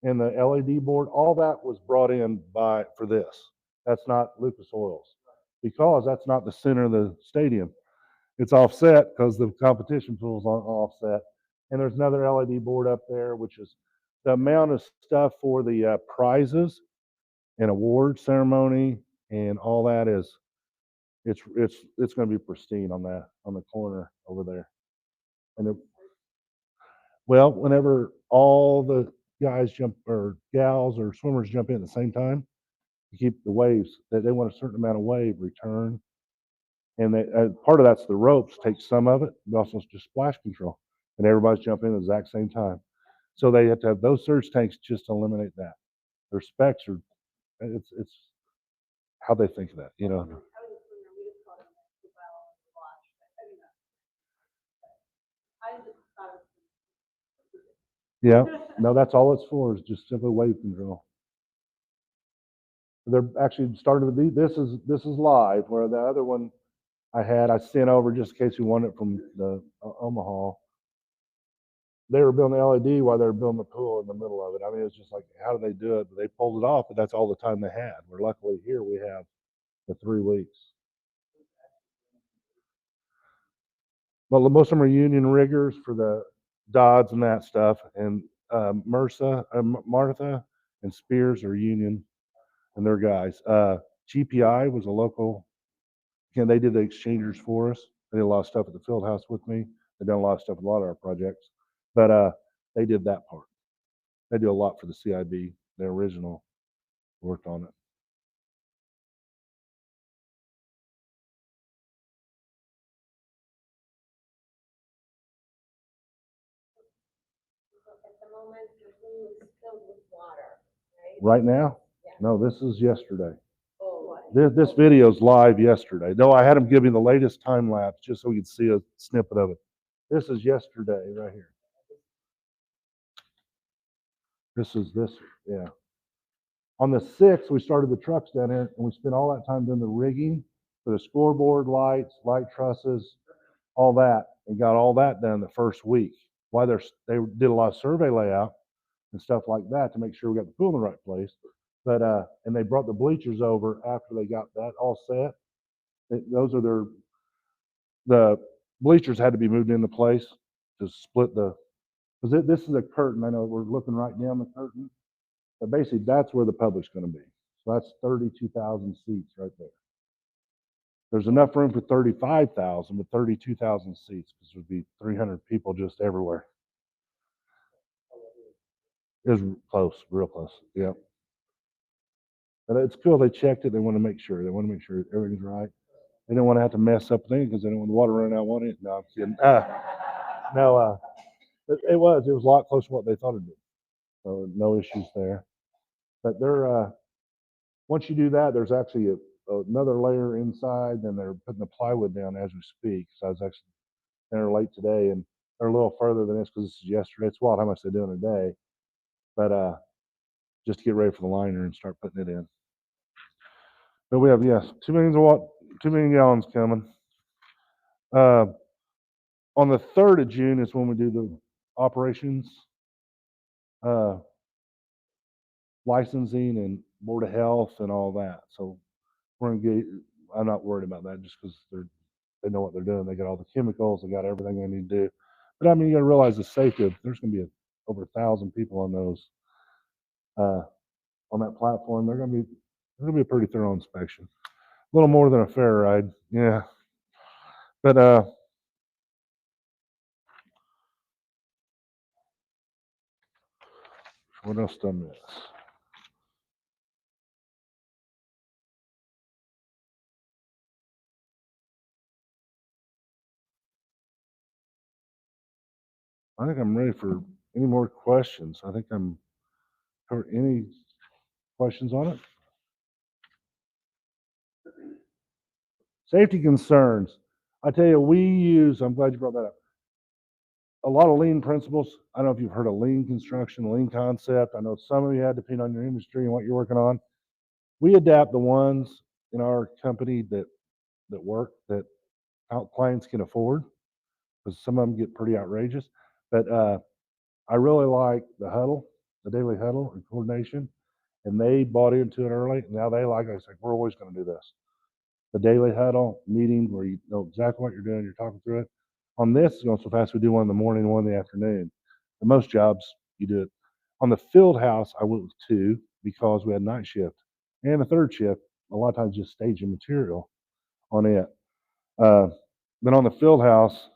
and the LED board, all that was brought in for this. That's not Lucas Oil's, because that's not the center of the stadium. It's offset because the competition pool's offset. And there's another LED board up there, which is the amount of stuff for the prizes and award ceremony and all that is, it's going to be pristine on the corner over there. And well, whenever all the guys jump or gals or swimmers jump in at the same time, to keep the waves, that they want a certain amount of wave return. And part of that's the ropes, take some of it, but also just splash control. And everybody's jumping in at the exact same time. So they have to have those surge tanks just to eliminate that. Their specs are, it's how they think of that, you know. Yeah, no, that's all it's for, is just simply wave control. They're actually starting with these. This is live, where the other one I sent over just in case you want it from the Omaha. They were building the LED while they were building the pool in the middle of it. I mean, it's just like, how do they do it? But they pulled it off, but that's all the time they had. Where luckily here we have the 3 weeks. Well, most of them are union riggers for the Dodds and that stuff, and Martha and Spears are union, and they're guys. GPI was a local. Again, they did the exchangers for us. They did a lot of stuff at the field house with me. They've done a lot of stuff with a lot of our projects, but they did that part. They do a lot for the CIB. The original worked on it. At the moment, the pool is filled with water, right? Right now? Yeah. No, this is yesterday. Oh, This video's live yesterday. No, I had them give me the latest time lapse just so we could see a snippet of it. This is yesterday right here. This, yeah. On the 6th, we started the trucks down here, and we spent all that time doing the rigging for the scoreboard, lights, light trusses, all that, and got all that done the first week. Why they did a lot of survey layout and stuff like that to make sure we got the pool in the right place. But and they brought the bleachers over after they got that all set. Those are the bleachers had to be moved into place to split because this is a curtain. I know we're looking right down the curtain, but basically that's where the public's going to be. So that's 32,000 seats right there. There's enough room for 35,000, but 32,000 seats, because there'd be 300 people just everywhere. It was close, real close. Yeah. But it's cool. They checked it. They want to make sure. They want to make sure everything's right. They didn't want to have to mess up things because they didn't want the water running out on it. No, I'm kidding. No, it was a lot closer to what they thought it'd be. So no issues there. But they're once you do that, there's actually another layer inside, and they're putting the plywood down as we speak. So I was actually there late today, and they're a little further than this because this is yesterday. It's wild how much they do in a day. But just to get ready for the liner and start putting it in. But we have, yes, 2 million gallons coming. On the 3rd of June is when we do the operations, licensing and Board of Health and all that. So we're going to I'm not worried about that just because they know what they're doing. They got all the chemicals, they got everything they need to do. But I mean, you got to realize the safety. There's going to be over 1,000 people on those, on that platform. There's going to be a pretty thorough inspection. A little more than a fair ride, yeah. But what else did I miss? I think I'm ready for any more questions. I think I'm covered. Any questions on it? Safety concerns. I tell you, I'm glad you brought that up. A lot of lean principles. I don't know if you've heard of lean construction, lean concept. I know some of you had, depending on your industry and what you're working on. We adapt the ones in our company that work, that our clients can afford, because some of them get pretty outrageous. But I really like the huddle. the daily huddle and coordination, and they bought into it early. And now they like it. It's like, we're always going to do this. The daily huddle meeting where you know exactly what you're doing, you're talking through it. On this, it's going so fast, we do one in the morning and one in the afternoon. The most jobs, you do it. On the field house, I went with 2 because we had night shift. And the third shift, a lot of times just staging material on it. Then on the field house,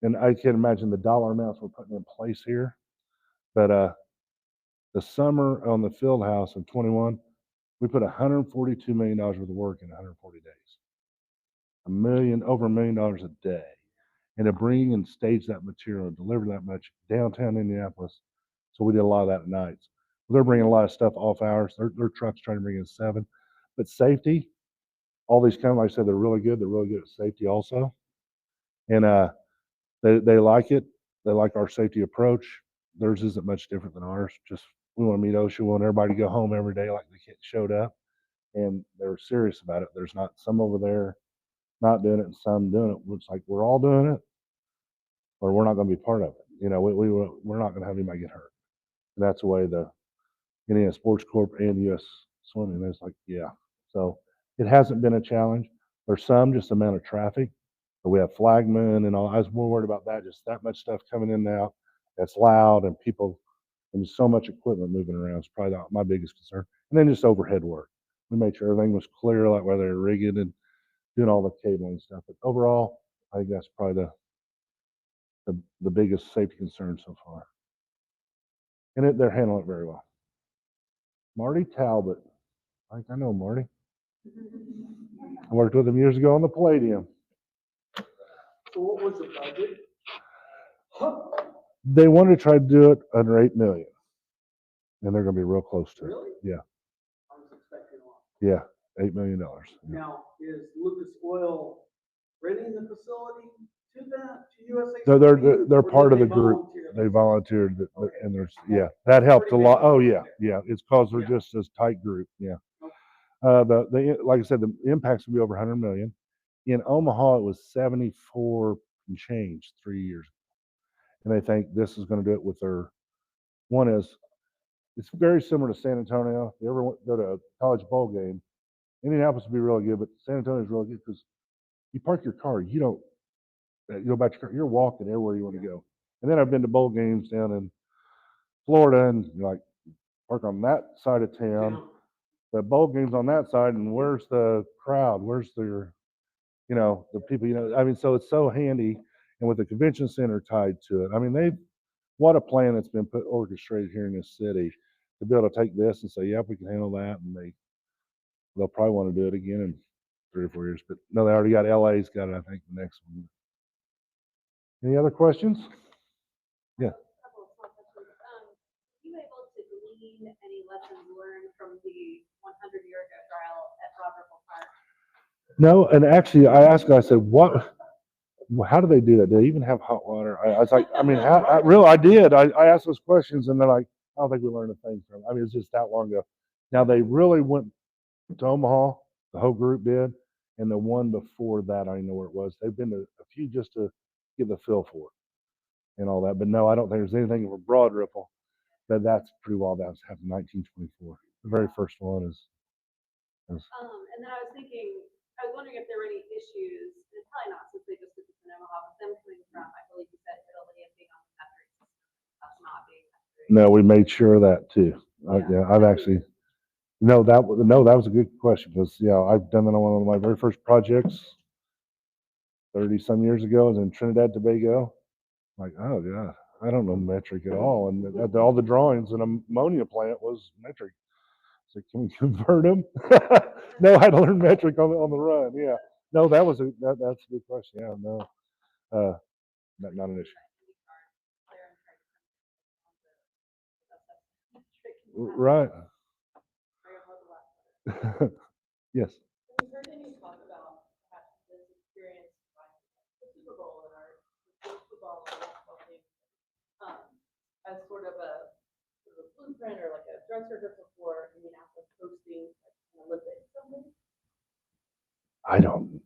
and I can't imagine the dollar amounts we're putting in place here, but the summer on the field house in 21, we put $142 million worth of work in 140 days. Over $1 million a day. And to bring and stage that material and deliver that much downtown Indianapolis. So we did a lot of that at nights. They're bringing a lot of stuff off hours. Their trucks trying to bring in 7. But safety, all these kind of, like I said, they're really good. They're really good at safety also. And they like it. They like our safety approach. Theirs isn't much different than ours. Just we want to meet OSHA. We want everybody to go home every day like they showed up. And they're serious about it. There's not some over there not doing it and some doing it. It's like we're all doing it, or we're not going to be part of it. You know, we're not going to have anybody get hurt. And that's the way the Indiana Sports Corp and U.S. Swimming is like, yeah. So it hasn't been a challenge. There's some just amount of traffic, but we have flagmen and all. I was more worried about that, just that much stuff coming in now. That's loud and people and so much equipment moving around is probably my biggest concern. And then just overhead work. We made sure everything was clear, like where they're rigging and doing all the cabling stuff. But overall, I think that's probably the biggest safety concern so far. And they're handling it very well. Marty Talbot. I think I know Marty. I worked with him years ago on the Palladium. So what was the budget? They wanted to try to do it under $8 million. And they're going to be real close to it. Really? Yeah. I was expecting a lot. Yeah, $8 million. Yeah. Now, is Lucas Oil renting the facility to that, to USA? They're Or part did of the they group. volunteer? They volunteered, Okay. and that helped a lot. Oh yeah, Okay. yeah. It's because they're Yeah. just as tight group. Yeah. Okay. Like I said, the impacts will be over 100 million. In Omaha, it was 74 and change 3 years ago, and they think this is going to do it with their. One is, it's very similar to San Antonio. If you ever go to a college bowl game, Indianapolis would be really good, but San Antonio is really good because you park your car, you don't. You go back to your car, you're walking everywhere you want to go. And then I've been to bowl games down in Florida, and you're like park on that side of town. The bowl games on that side, and where's the crowd? Where's the people? I mean, so it's so handy, and with the convention center tied to it. I mean, what a plan that's been orchestrated here in this city to be able to take this and say, yep, we can handle that, and they'll probably want to do it again in 3 or 4 years. But no, they already got LA's got it. I think the next one. Any other questions? Yeah. Couple of small questions. You able to glean any lessons learned from the 100-year ago trial at Robertville Park? No, and actually, I asked her, I said, how do they do that? Do they even have hot water? I was like, I mean, I did. I asked those questions, and they're like, I don't think we learned a thing from it. I mean, it's just that long ago. Now, they really went to Omaha, the whole group did, and the one before that, I don't know where it was. They've been to a few just to get the feel for it and all that. But no, I don't think there's anything for Broad Ripple. But that's pretty wild. That was happened in 1924. The very first one is. And then I was wondering if there were any issues, and probably not since they just did this in Omaha, but them coming from, I believe you said Italy and being on the metric system, that's not being metric. No, we made sure of that too. Yeah. I've actually. No, that was a good question because I've done that on one of my very first projects 30 some years ago. I was in Trinidad Tobago. Like, oh god, I don't know metric at all, and all the drawings in an ammonia plant was metric. So can we convert them? No, I had to learn metric on the run. Yeah, no, that's a good question. Yeah, no, not an issue. Right. Yes. Have you heard any talk about perhaps this experience like the Super Bowl and our football and basketball team as sort of a blueprint or like a dress rehearsal for Indianapolis hosting like an Olympics something? I don't.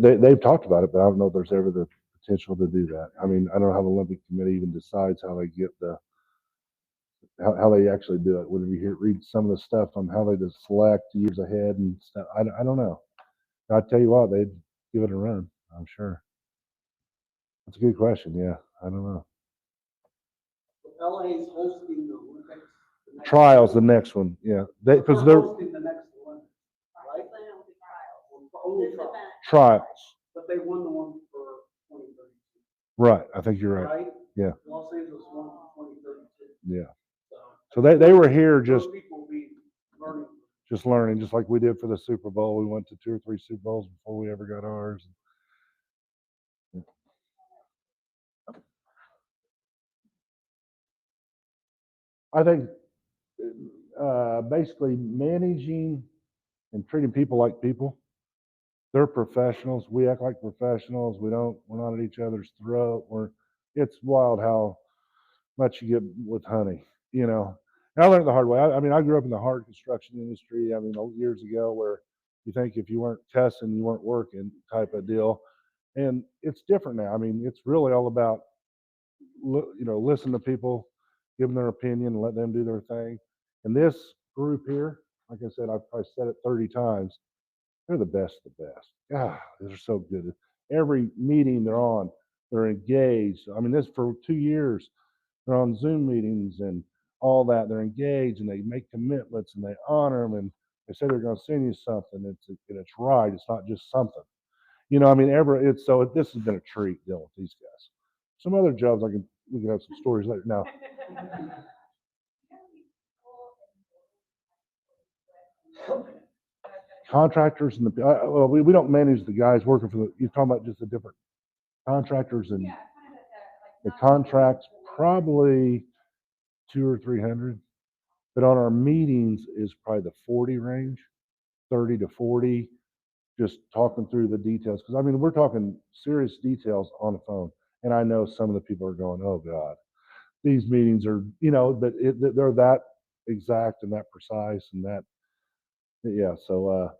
They've talked about it, but I don't know if there's ever the potential to do that. I mean, I don't know how the Olympic Committee even decides how they get the how they actually do it. When you read some of the stuff on how they just select years ahead and stuff, I don't know. I tell you what, they'd give it a run, I'm sure. That's a good question. Yeah, I don't know. LA's hosting the Olympics. the next Trials, the one. next one. Yeah, But because they're they're hosting the next Olympics, right? But it'll be trials. Only This trials. event. trials. But they won the one for 2032, Right. I think you're right. right? Yeah. Los Angeles won for 2032. Yeah. So. So they were here just Those people will be learning. learning, just like we did for the Super Bowl. We went to 2 or 3 Super Bowls before we ever got ours. I think basically managing and treating people like people. They're professionals. We act like professionals. We're not at each other's throat. It's wild how much you get with honey, you know. And I learned the hard way. I mean, I grew up in the hard construction industry. I mean, years ago, where you think if you weren't cussing, you weren't working, type of deal. And it's different now. I mean, it's really all about, listen to people, give them their opinion, and let them do their thing. And this group here, like I said, I've probably said it 30 times. They're the best of the best. God, they're so good. Every meeting they're on, they're engaged. I mean, this for 2 years, they're on Zoom meetings and all that. They're engaged and they make commitments and they honor them and they say they're going to send you something. It's right. It's not just something. I mean, this has been a treat dealing with these guys. Some other jobs we can have some stories later. No. Contractors and well, we don't manage the guys working for you're talking about just the different contractors and the contracts, probably 200 or 300, but on our meetings is probably the 40 range, 30 to 40, just talking through the details. Because I mean, we're talking serious details on the phone, and I know some of the people are going, "Oh God, these meetings are," but they're that exact and that precise and that, yeah. So,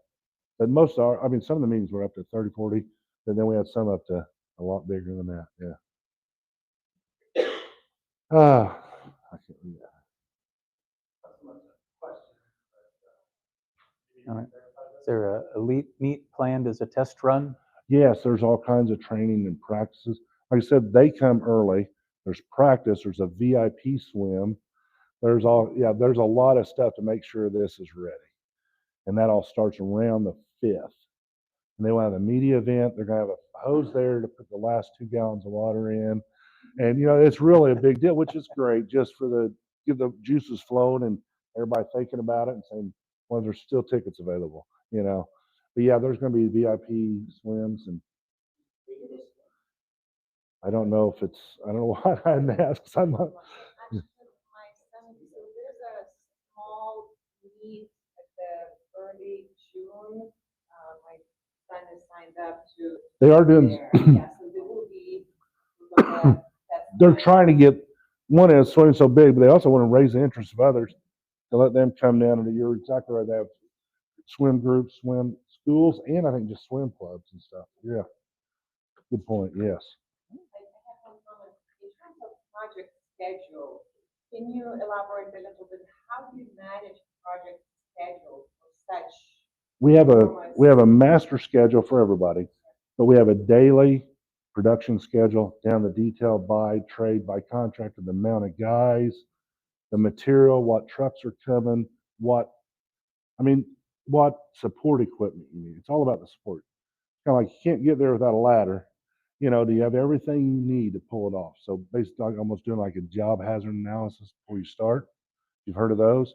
but most are. I mean, some of the meetings were up to 30, 40, but then we had some up to a lot bigger than that. Yeah. I can't read that. All right. Is there a elite meet planned as a test run? Yes, there's all kinds of training and practices. Like I said, they come early. There's practice. There's a VIP swim. There's a lot of stuff to make sure this is ready. And that all starts around the 5th. And they want to have a media event. They're going to have a hose there to put the last 2 gallons of water in. And, it's really a big deal, which is great just for give the juices flowing and everybody thinking about it and saying, well, there's still tickets available, But yeah, there's going to be VIP swims, and I don't know I don't know why I hadn't asked. I'm not. My son, so there's a small meet at the early June. My son is signed up to. They are doing. There. Yeah, so there will be. They're trying to get one is swimming so big, but they also want to raise the interest of others to let them come down. And you're exactly right. They have swim groups, swim schools, and I think just swim clubs and stuff. Yeah, good point. Yes. I have one comment. In terms of project schedule, can you elaborate a little bit? How do you manage project schedule for such? We have a master schedule for everybody, but we have a daily production schedule down the detail by trade, by contractor, the amount of guys, the material, what trucks are coming, what support equipment you need. It's all about the support. Kind of like you can't get there without a ladder. Do you have everything you need to pull it off? So basically, almost doing like a job hazard analysis before you start. You've heard of those?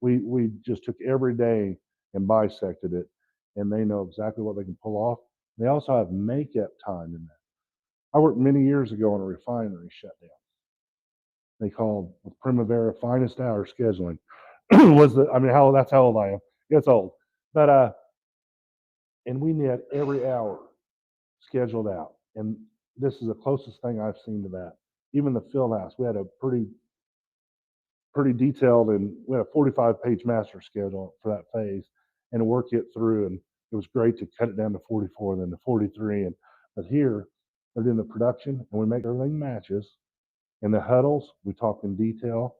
We just took every day and bisected it, and they know exactly what they can pull off. They also have makeup time in that. I worked many years ago on a refinery shutdown. They called the Primavera finest hour scheduling. That's how old I am. It's old. But and we had every hour scheduled out. And this is the closest thing I've seen to that. Even the field house, we had a pretty detailed, and we had a 45-page master schedule for that phase and to work it through. And it was great to cut it down to 44, then to 43. But here, they're doing the production, and we make everything matches. In the huddles, we talk in detail.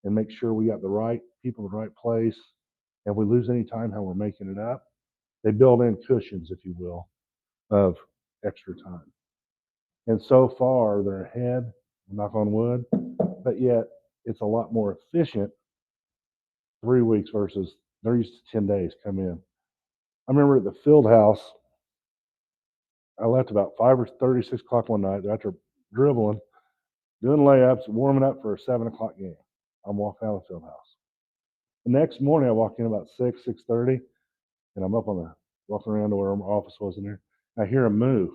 and make sure we got the right people in the right place. And if we lose any time, how we're making it up. They build in cushions, if you will, of extra time. And so far, they're ahead, knock on wood, but yet it's a lot more efficient 3 weeks versus they're used to 10 days come in. I remember at the field house, I left about 5:30, 6 o'clock one night after dribbling, doing layups, warming up for a 7 o'clock game. I'm walking out of the field house. The next morning, I walk in about 6, 6:30, and I'm up on the, walking around to where my office was in there. I hear a move.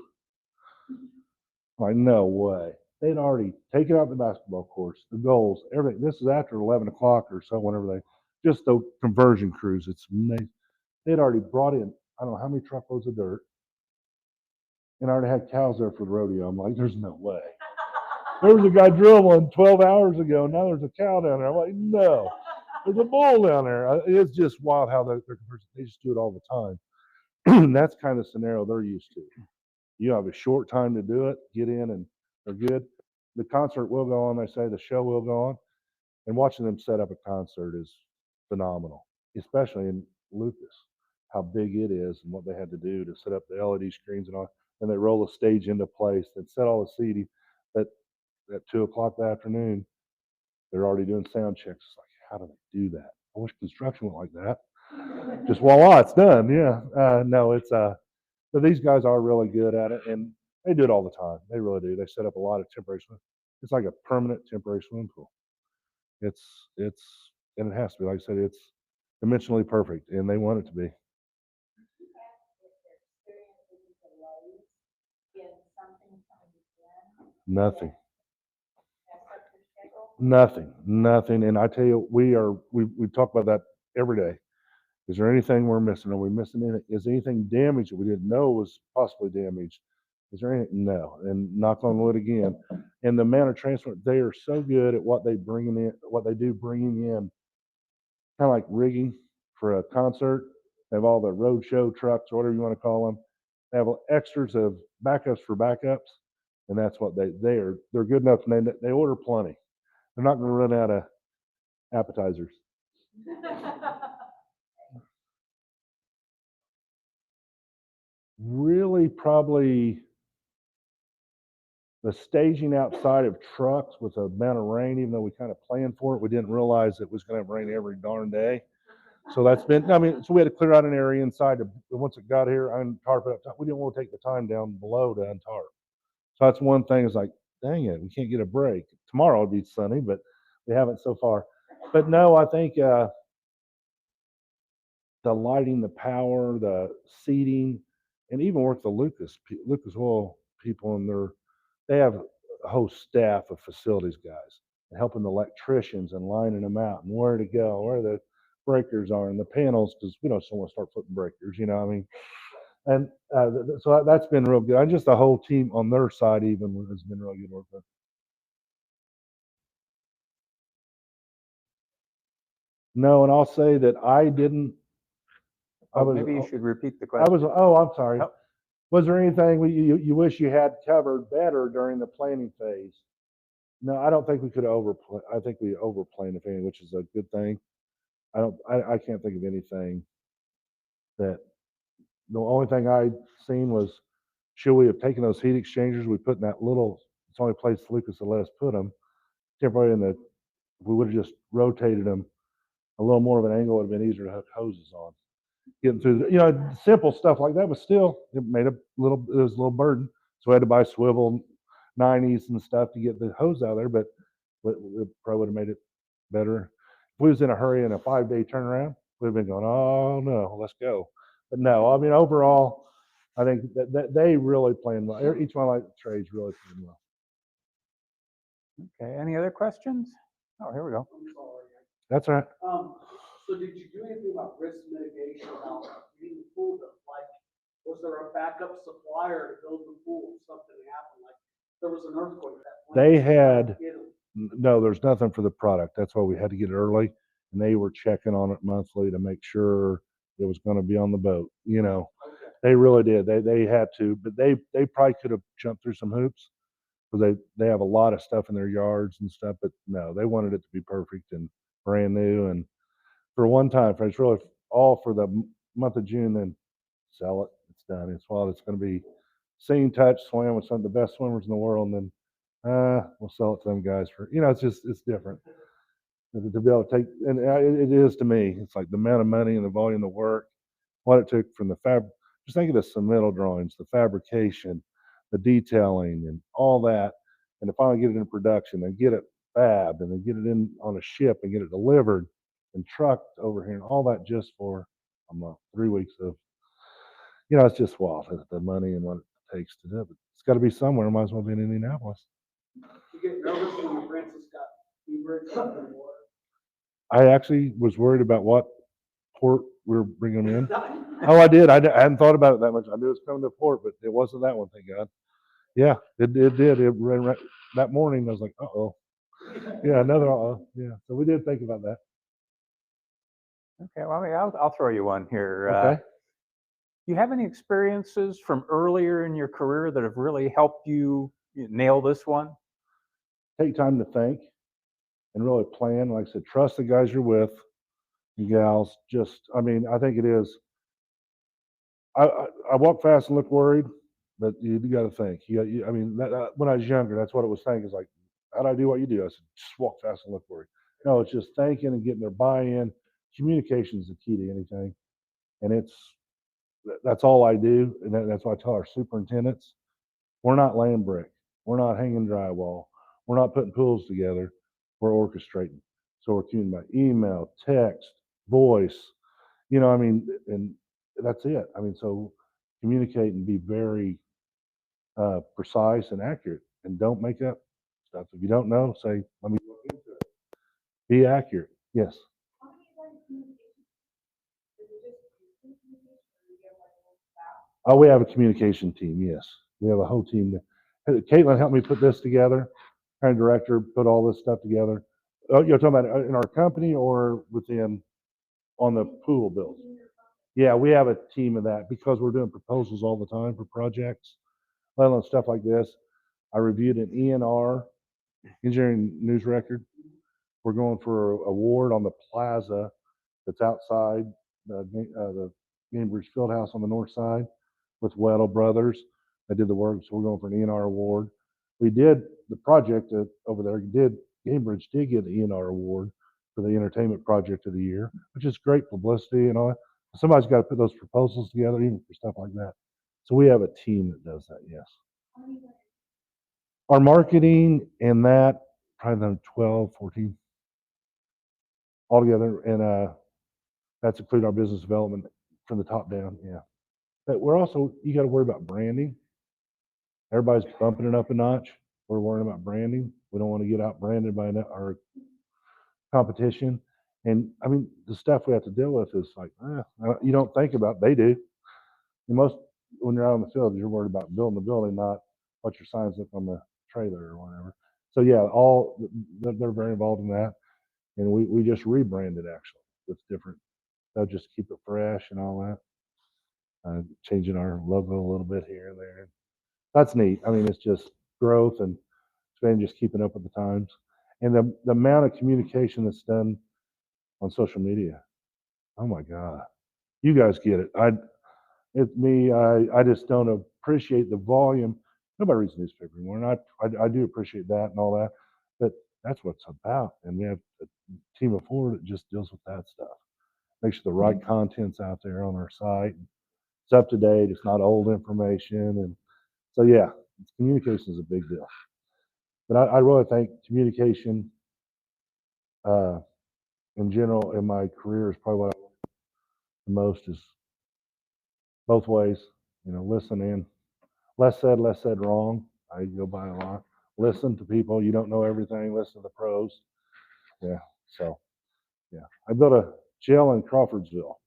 I'm like, no way. They'd already taken out the basketball courts, the goals, everything. This is after 11 o'clock or so, whenever they, just the conversion crews. It's amazing. They'd already brought in, I don't know how many truckloads of dirt, and I already had cows there for the rodeo. I'm like, there's no way. There was a guy dribbling 12 hours ago. Now there's a cow down there. I'm like, no, there's a bull down there. It's just wild how they're conversing. They just do it all the time. And that's kind of the scenario they're used to. You have a short time to do it, get in, and they're good. The concert will go on, they say, the show will go on. And watching them set up a concert is phenomenal, especially in Lucas, how big it is and what they had to do to set up the LED screens and all. And they roll the stage into place and set all the seating. But at 2 o'clock that afternoon, they're already doing sound checks. It's like, how do they do that? I wish construction went like that. Just voila, it's done. Yeah. No, it's but these guys are really good at it, and they do it all the time. They really do. They set up a lot of temporary swim. It's like a permanent temporary swim pool. It's and it has to be. Like I said, it's dimensionally perfect, and they want it to be. Nothing. Nothing. And I tell you, we talk about that every day. Is there anything we're missing? Are we missing anything? Is anything damaged that we didn't know was possibly damaged? Is there anything? No. And knock on wood again. And the amount of transport, they are so good at what they bringing in, what they do, bringing in, kind of like rigging for a concert. They have all the road show trucks, or whatever you want to call them. They have extras of backups for backups, and that's what they're good enough. And they order plenty. They're not going to run out of appetizers. Really, probably the staging outside of trucks with the amount of rain, even though we kind of planned for it, we didn't realize it was going to have rain every darn day. So that's been, I mean, so we had to clear out an area inside. Once it got here, untarp it up. We didn't want to take the time down below to untarp. So that's one thing is like, dang it, we can't get a break. Tomorrow will be sunny, but we haven't so far. But no, I think the lighting, the power, the seating, and even work the Lucas Oil people, and they have a whole staff of facilities guys and helping the electricians and lining them out and where to go, where the breakers are and the panels, because we don't want to start putting breakers, you know what I mean? And so that's been real good. And just the whole team on their side even has been really good work with. No, and I'll say that I didn't. Maybe you should repeat the question. I'm sorry. Oh. Was there anything you wish you had covered better during the planning phase? No, I don't think we could overplay. I think we overplanned, if anything, which is a good thing. I can't think of anything that, the only thing I'd seen was, should we have taken those heat exchangers we put in that little, it's the only place Lucas will let us put them, temporarily if we would have just rotated them a little more of an angle, it would have been easier to hook hoses on. Getting through, simple stuff like that, but still, it was a little burden. So we had to buy swivel 90s and stuff to get the hose out of there, but it probably would have made it better. If we was in a hurry and a 5-day turnaround, we'd have been going, oh no, let's go. But no, I mean, overall, I think that they really playing well. Each one of the trades really playing well. Okay, any other questions? Oh, here we go. I'm sorry. That's all right. So did you do anything about risk mitigation, about getting the pool built? Like, was there a backup supplier to build the pool if something happened? Like, there was an earthquake at that point. They had, no, there's nothing for the product. That's why we had to get it early. And they were checking on it monthly to make sure it was going to be on the boat. Okay. They really did. They had to, but they probably could have jumped through some hoops because they have a lot of stuff in their yards and stuff, but no, they wanted it to be perfect and brand new. And for one time, for it's really all for the month of June, then sell it. It's done. It's well, it's going to be seen, touch, swim with some of the best swimmers in the world, and then we'll sell it to them guys for it's different to be able to take, and it is to me. It's like the amount of money and the volume of work, what it took from the just think of the submittal drawings, the fabrication, the detailing, and all that, and to finally get it in production and get it fabbed and then get it in on a ship and get it delivered and trucked over here and all that just for a month, 3 weeks of, it's just wild, the money and what it takes to do it. But it's got to be somewhere. Might as well be in Indianapolis. You get nervous when Francis got fever and water. I actually was worried about what port we were bringing them in. Oh, I did. I hadn't thought about it that much. I knew it was coming to port, but it wasn't that one, thank God. Yeah, it did. It ran that morning. I was like, uh-oh. Yeah, another uh-oh. Yeah, so we did think about that. Okay, well, I mean, I'll throw you one here. Okay. Do you have any experiences from earlier in your career that have really helped you nail this one? Take time to think and really plan. Like I said, trust the guys you're with, and gals. I think it is. I walk fast and look worried, but you got to think. When I was younger, that's what it was thinking. It's like, how do I do what you do? I said, just walk fast and look worried. No, it's just thinking and getting their buy-in. Communication is the key to anything, and that's all I do, and that's why I tell our superintendents, we're not laying brick, we're not hanging drywall, we're not putting pools together, we're orchestrating. So we're communicating by email, text, voice, and that's it. So communicate and be very precise and accurate, and don't make up stuff. If you don't know, say, let me look into it. Be accurate. Yes. Oh, we have a communication team. Yes, we have a whole team. Caitlin helped me put this together. Our director put all this stuff together. Oh, you're talking about in our company or on the pool bills? Yeah, we have a team of that because we're doing proposals all the time for projects, let alone stuff like this. I reviewed an ENR, engineering news record. We're going for an award on the plaza that's outside the Cambridge Fieldhouse on the north side with Weddle Brothers. They did the work, so we're going for an ENR award. We did the project over there. Cambridge did get the ENR award for the entertainment project of the year, which is great publicity and all that. Somebody's got to put those proposals together, even for stuff like that. So we have a team that does that. Yes. Our marketing and that probably 12, 14 altogether, and that's including our business development from the top down. Yeah. But you got to worry about branding. Everybody's bumping it up a notch. We're worrying about branding. We don't want to get out branded by our competition. And the stuff we have to deal with is like, you don't think about, they do. And when you're out on the field, you're worried about building the building, not what your signs look on the trailer or whatever. So yeah, they're very involved in that. And we just rebranded actually. It's different. They'll just keep it fresh and all that. Changing our logo a little bit here and there. That's neat. It's just growth and just keeping up with the times. And the amount of communication that's done on social media. Oh my God. You guys get it. It's me. I just don't appreciate the volume. Nobody reads the newspaper anymore. And I do appreciate that and all that. But that's what it's about. And we have a team of 4 that just deals with that stuff. Make sure the right content's out there on our site. It's up to date. It's not old information. And so, yeah, communication is a big deal. But I really think communication in general in my career is probably what I learned the most is both ways. Listen in. Less said wrong. I go by a lot. Listen to people. You don't know everything. Listen to the pros. Yeah. So, yeah. I built a jail in Crawfordsville.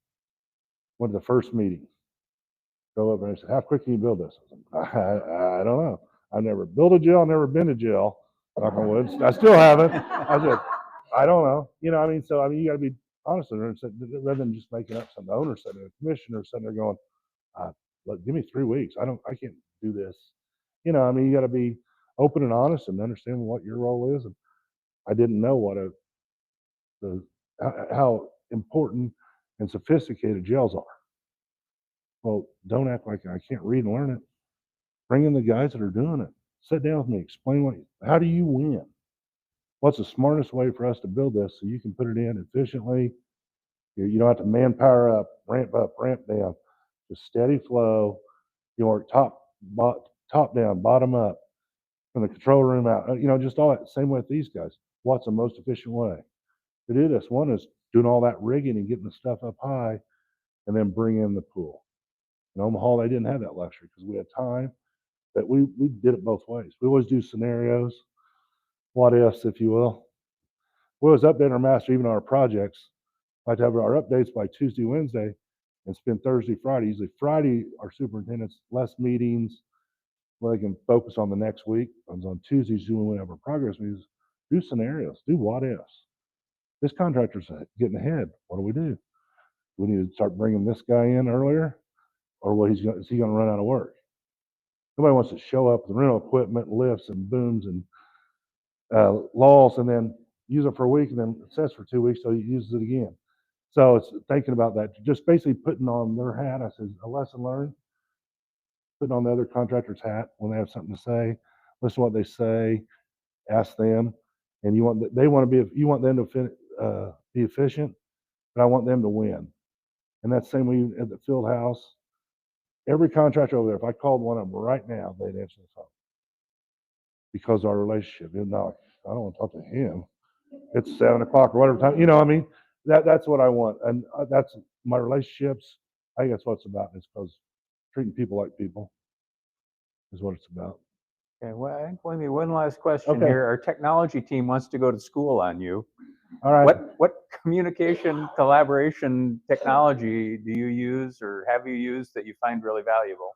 Went to the first meeting. Go over and said, "How quick can you build this?" I said, I don't know. I've never built a jail, never been to jail. Knock on wood. I still haven't. I said, I don't know. You got to be honest with her and say, rather than just making up something. The owner said, the commissioner sitting there going, look, give me 3 weeks. I can't do this. You got to be open and honest and understand what your role is. And I didn't know what how important and sophisticated jails are. Well, don't act like I can't read and learn it. Bring in the guys that are doing it. Sit down with me, explain how do you win? What's the smartest way for us to build this so you can put it in efficiently? You don't have to manpower up, ramp down. Just steady flow. You work top down, bottom up, from the control room out. Just all that. Same with these guys. What's the most efficient way to do this? One is doing all that rigging and getting the stuff up high, and then bring in the pool. In Omaha, they didn't have that luxury because we had time. But we did it both ways. We always do scenarios, what ifs, if you will. We always update our master, even on our projects. I like to have our updates by Tuesday, Wednesday, and spend Thursday, Friday. Usually Friday, our superintendents, less meetings, where they can focus on the next week. And on Tuesdays, when we have our progress meetings, do scenarios, do what ifs. This contractor's getting ahead. What do we do? We need to start bringing this guy in earlier, or is he going to run out of work? Nobody wants to show up with rental equipment, lifts and booms and lulls, and then use it for a week and then assess for 2 weeks so he uses it again. So it's thinking about that, just basically putting on their hat. I said a lesson learned, putting on the other contractor's hat when they have something to say, listen to what they say, ask them, and you want them to be efficient, but I want them to win. And that's the same way at the field house. Every contractor over there, if I called one of them right now, they'd answer the phone because our relationship. I don't want to talk to him. It's 7 o'clock or whatever time. That's what I want, and that's my relationships. I think that's what it's about. It's because treating people like people is what it's about. Okay, well, I think maybe one last question Okay. here. Our technology team wants to go to school on you. All right. What communication, collaboration technology do you use or have you used that you find really valuable?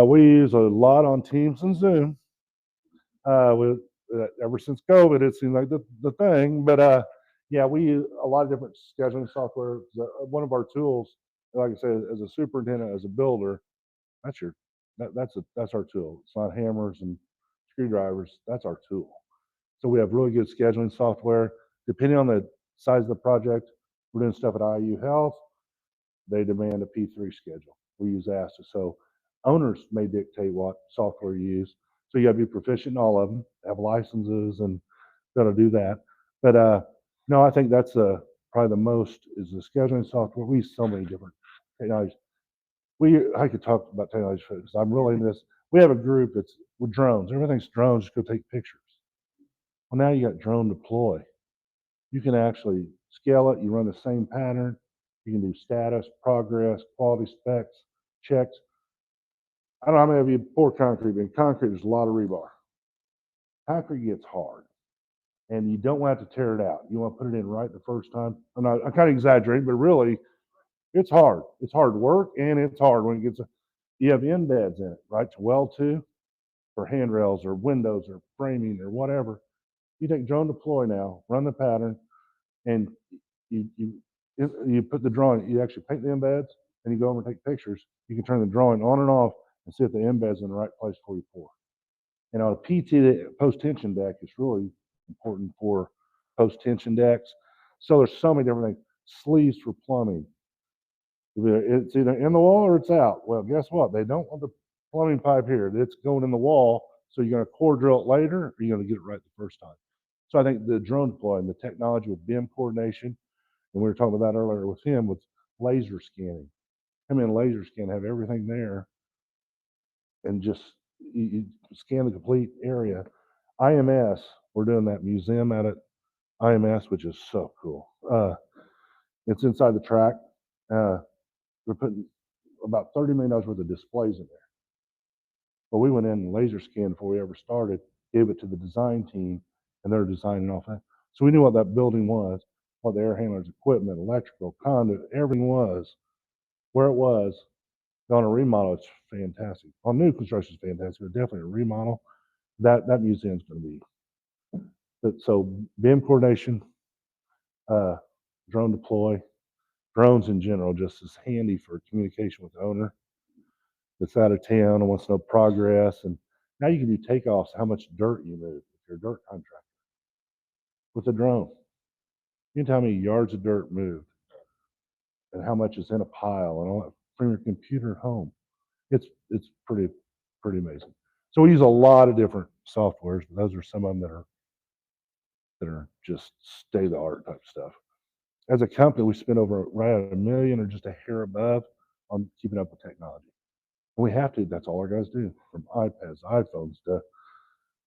We use a lot on Teams and Zoom. Ever since COVID, it seemed like the thing. But yeah, we use a lot of different scheduling software. One of our tools, like I said, as a superintendent, as a builder, that's our tool. It's not hammers and screwdrivers. That's our tool. So we have really good scheduling software. Depending on the size of the project, we're doing stuff at IU Health. They demand a P3 schedule. We use ASTA. So owners may dictate what software you use. So you got to be proficient in all of them, have licenses, and got to do that. But no, I think that's probably the most is the scheduling software. We use so many different technologies. I could talk about technology because I'm really into this. We have a group that's with drones. Everything's drones. Just go take pictures. Well, now you got drone deploy. You can actually scale it. You run the same pattern. You can do status, progress, quality specs, checks. I don't know how many of you pour concrete, but in concrete, there's a lot of rebar. Concrete gets hard, and you don't want to tear it out. You want to put it in right the first time. I'm kind of exaggerating, but really, it's hard. It's hard work, and it's hard when it gets. You have embeds in it, right, to weld to for handrails or windows or framing or whatever. You take drone deploy now, run the pattern, and you put the drawing. You actually paint the embeds, and you go over and take pictures. You can turn the drawing on and off and see if the embed's in the right place before you pour. And on a PT post-tension deck, it's really important for post-tension decks. So there's so many different things. Sleeves for plumbing. It's either in the wall or it's out. Well, guess what? They don't want the plumbing pipe here. It's going in the wall. So you're going to core drill it later, or you're going to get it right the first time. So I think the drone deploy and the technology with BIM coordination, and we were talking about earlier with him, with laser scanning. Come in, laser scan, have everything there, and just you scan the complete area. IMS, we're doing that museum out at IMS, which is so cool. It's inside the track. We're putting about $30 million worth of displays in there. But we went in and laser scanned before we ever started, gave it to the design team, and they're designing off that. So we knew what that building was, what the air handlers, equipment, electrical, conduit, everything was, where it was. On a remodel, it's fantastic. On new construction, it's fantastic, but definitely a remodel. That museum's going to be. So BIM coordination, drone deploy, drones in general, just as handy for communication with the owner that's out of town and wants to know progress. And Now you can do takeoffs, how much dirt you move if you're a dirt contractor. With a drone, you can tell me yards of dirt moved and how much is in a pile and all that from your computer at home. It's pretty amazing. So we use a lot of different softwares, but those are some of them that are just state of the art type stuff. As a company, we spend over right at $1 million or just a hair above on keeping up with technology. And we have to. That's all our guys do, from iPads, iPhones to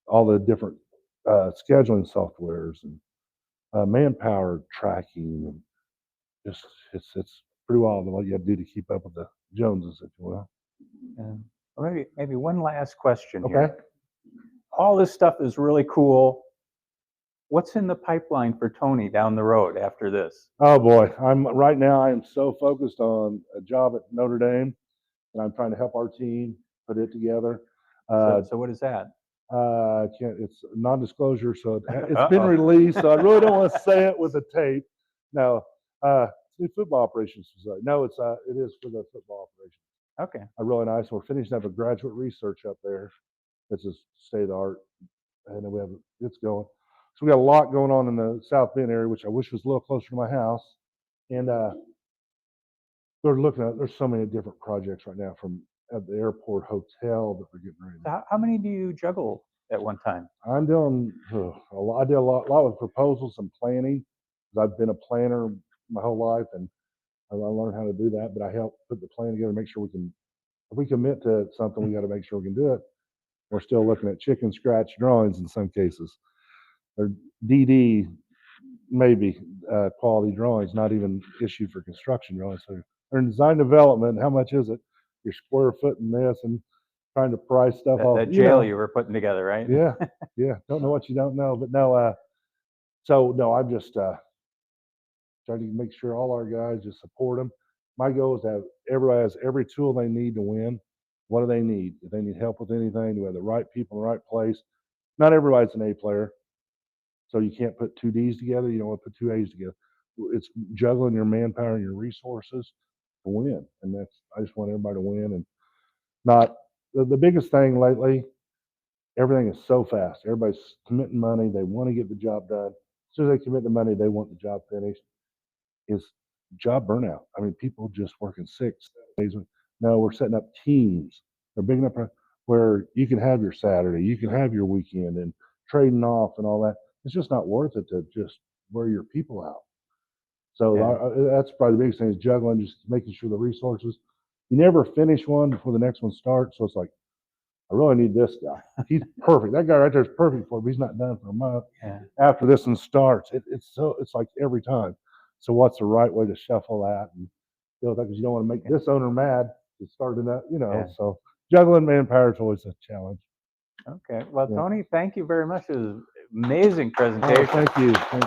all the different scheduling softwares and manpower tracking. And just it's pretty wild what you have to do to keep up with the Joneses, if you will. Maybe one last question Okay. here. All this stuff is really cool. What's in the pipeline for Tony down the road after this? Oh boy, right now I am so focused on a job at Notre Dame, and I'm trying to help our team put it together. So what is that? It's non-disclosure, so it's been released. So I really don't want to say it with a tape. No, new football operations facility. No, it is for the football operations. Okay. Really nice. We're finishing up a graduate research up there. It's a state of the art, and then it's going. So we got a lot going on in the South Bend area, which I wish was a little closer to my house. And they're looking at. There's so many different projects right now, from at the airport hotel that we're getting ready. So how many do you juggle at one time? I'm doing a lot. I did a lot with proposals and planning, because I've been a planner my whole life, and I learned how to do that. But I help put the plan together, make sure we can. If we commit to something, we got to make sure we can do it. We're still looking at chicken scratch drawings in some cases. Or DD, maybe quality drawings, not even issued for construction drawings. So they're in design development. How much is it? You're square foot in this and trying to price stuff off. That jail you were putting together, right? Yeah, yeah. Don't know what you don't know, but no. So no, I'm just trying to make sure all our guys just support them. My goal is to have everybody has every tool they need to win. What do they need? If they need help with anything, do we have the right people in the right place? Not everybody's an A player, so you can't put two D's together. You don't want to put two A's together. It's juggling your manpower and your resources to win, and I just want everybody to win. And not the biggest thing lately. Everything is so fast. Everybody's committing money. They want to get the job done. As soon as they commit the money, they want the job finished. Is job burnout. I mean, people just working 6 days. No, we're setting up teams. They're big enough where you can have your Saturday, you can have your weekend, and trading off and all that. It's just not worth it to just wear your people out. So that's probably the biggest thing, is juggling, just making sure the resources. You never finish one before the next one starts. So it's like, I really need this guy. He's perfect. That guy right there is perfect for me. He's not done for a month. Yeah. After this one starts, it's like every time. So what's the right way to shuffle that and deal with that? Because you don't want to make this owner mad. It's starting that, Yeah. So juggling manpower is always a challenge. Okay. Well, Yeah. Tony, thank you very much. It was an amazing presentation. Oh, thank you. Thanks.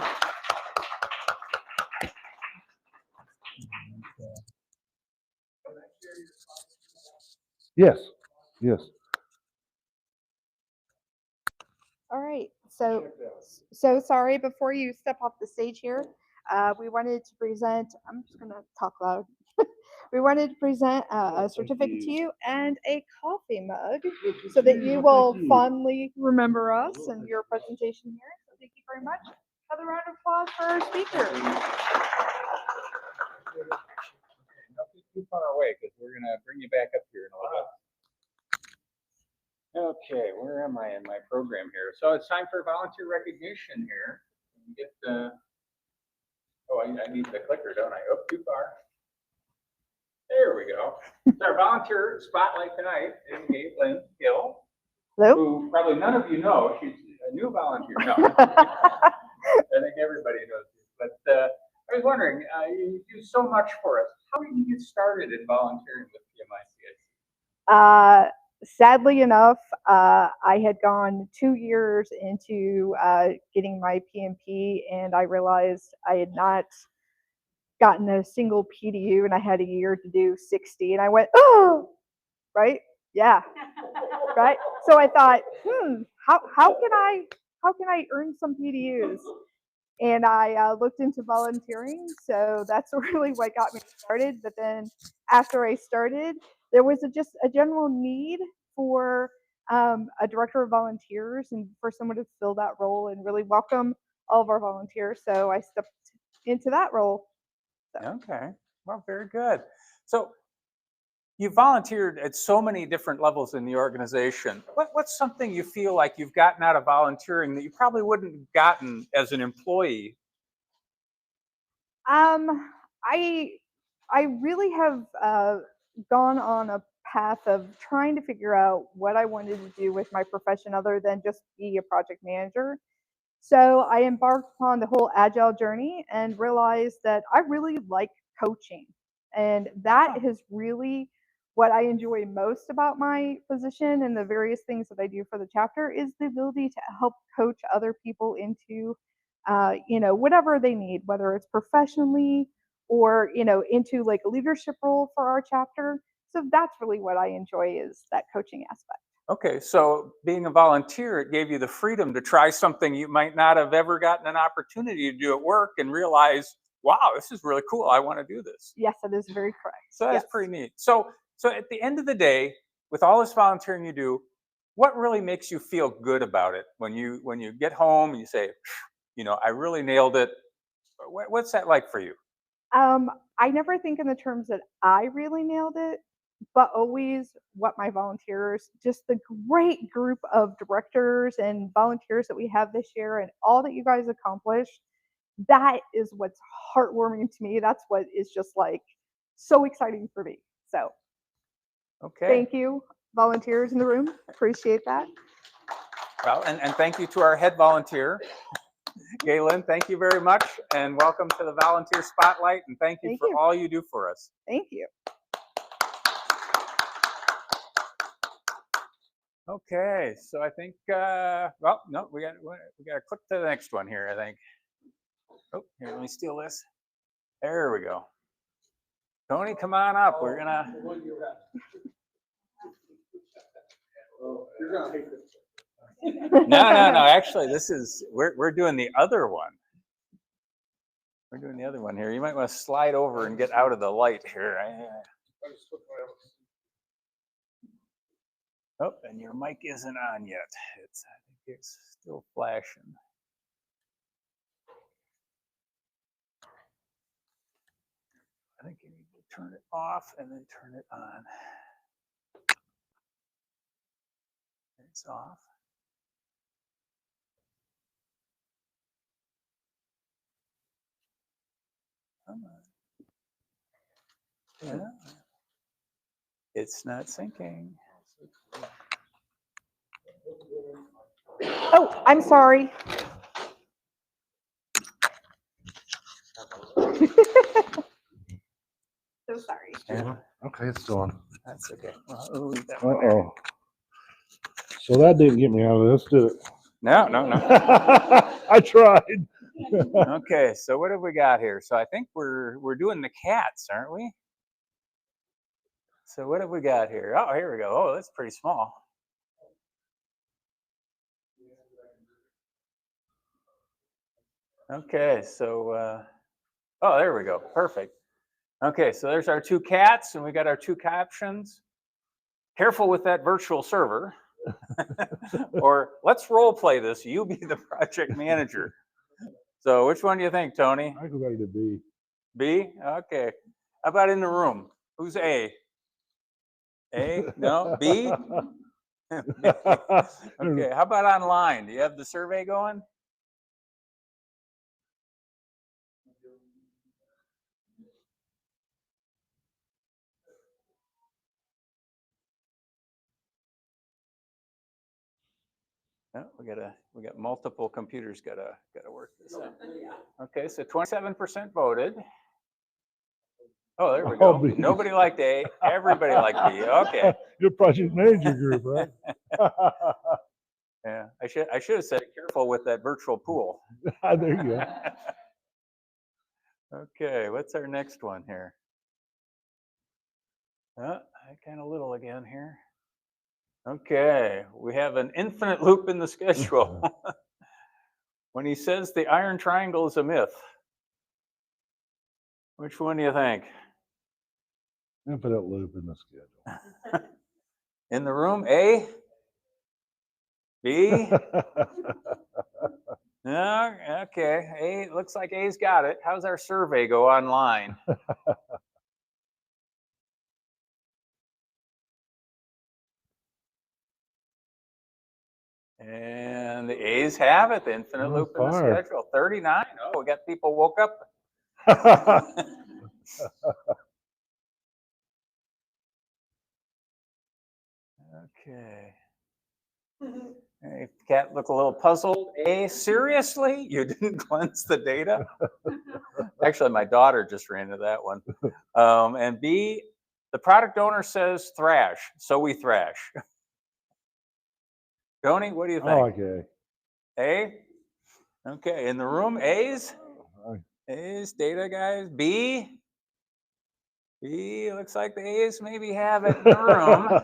Yes. Yes. All right, so sorry, before you step off the stage here, we wanted to present, I'm just gonna talk loud. We wanted to present a certificate to you and a coffee mug so that you will fondly remember us and your presentation here. So thank you very much. Another round of applause for our speaker. Don't be too far away, because we're going to bring you back up here in a little bit. Okay, where am I in my program here? So it's time for volunteer recognition here. Get I need the clicker, don't I? Oh, too far. There we go. It's our volunteer spotlight tonight is Caitlin Hill, Hello. who probably none of you know. She's a new volunteer. No. I think everybody knows you. But I was wondering, you do so much for us. How did you get started in volunteering with PMICS? Sadly enough, I had gone 2 years into getting my PMP, and I realized I had not gotten a single PDU, and I had a year to do 60, and I went, oh, right? Yeah, right? So I thought, how can I earn some PDUs? And I looked into volunteering, so that's really what got me started. But then after I started, there was just a general need for a director of volunteers and for someone to fill that role and really welcome all of our volunteers. So I stepped into that role. Okay, well, very good. So you volunteered at so many different levels in the organization. What's something you feel like you've gotten out of volunteering that you probably wouldn't have gotten as an employee? I really have gone on a path of trying to figure out what I wanted to do with my profession other than just be a project manager. So I embarked upon the whole agile journey and realized that I really like coaching. And that is really what I enjoy most about my position and the various things that I do for the chapter is the ability to help coach other people into, whatever they need, whether it's professionally or, into like a leadership role for our chapter. So that's really what I enjoy is that coaching aspect. Okay, so being a volunteer, it gave you the freedom to try something you might not have ever gotten an opportunity to do at work and realize, wow, this is really cool. I want to do this. Yes, that is very correct. So that's Yes. pretty neat. So at the end of the day, with all this volunteering you do, what really makes you feel good about it when you get home and you say, I really nailed it? What's that like for you? I never think in the terms that I really nailed it, but always what my volunteers, just the great group of directors and volunteers that we have this year and all that you guys accomplished, that is what's heartwarming to me. That's what is just like so exciting for me. So Okay. thank you, volunteers in the room. Appreciate that. Well, and thank you to our head volunteer, Galen. Thank you very much, and welcome to the Volunteer Spotlight, and thank you for all you do for us. Thank you. Okay, so I think, well, no, we got to click to the next one here, I think. Oh, here, let me steal this. There we go. Tony, come on up. We're gonna. You're gonna hate this. No. Actually, we're doing the other one. We're doing the other one here. You might want to slide over and get out of the light here. Oh, and your mic isn't on yet. I think it's still flashing. I think you need to turn it off and then turn it on. It's off. Come on. Yeah. It's not syncing. Oh, I'm sorry. So sorry. Yeah. Okay, it's still on. That's okay. Well, I'll leave that Uh-oh. So that didn't get me out of this, did it? No. I tried. Okay, so what have we got here? So I think we're doing the cats, aren't we? So what have we got here? Oh, here we go. Oh, that's pretty small. Okay, so oh, there we go. Perfect. Okay, so there's our two cats, and we got our two captions. Careful with that virtual server. Or let's role play this. You be the project manager. So which one do you think, Tony? I go back to B. B? Okay. How about in the room? Who's A? A? No? B? Okay. How about online? Do you have the survey going? No, we got multiple computers gotta work this out. Okay, so 27% voted. Oh, there we go. B. Nobody liked A. Everybody liked B. Okay. Your project manager group, right? Yeah, I should have said careful with that virtual pool. There you go. Okay, what's our next one here? Kind of little again here. Okay, we have an infinite loop in the schedule. When he says the iron triangle is a myth, which one do you think? Infinite loop in the schedule. In the room, A? B? No, okay. A, looks like A's got it. How's our survey go online? And the A's have it, the infinite Oh, loop in the fire. schedule. 39. Oh, we got people woke up. Okay. Hey, Cat look a little puzzled. A, seriously? You didn't cleanse the data? Actually, my daughter just ran into that one. And B, the product owner says thrash, so we thrash. Tony, what do you Oh, think? okay. A? Okay, in the room, A's? A's, data guys. B? B, looks like the A's maybe have it in the room.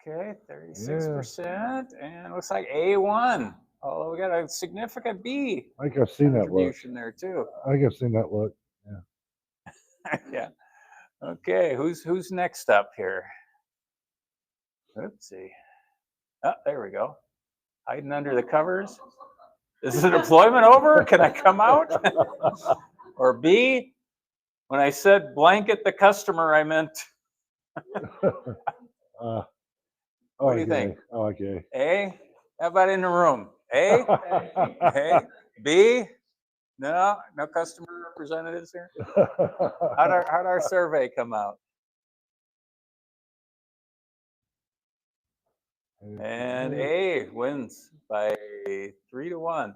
Okay, 36%, and looks like A won. Although we got a significant B I think I've seen that look. contribution there too. I think I've seen that look. Yeah. Okay, who's next up here? Let's see. Oh, there we go. Hiding under the covers. Is the deployment over? Can I come out? Or B, when I said blanket the customer, I meant. What do you think? Oh, okay. A, how about in the room? A, A, B, no customer representatives here. How'd our survey come out? And A wins by 3-1.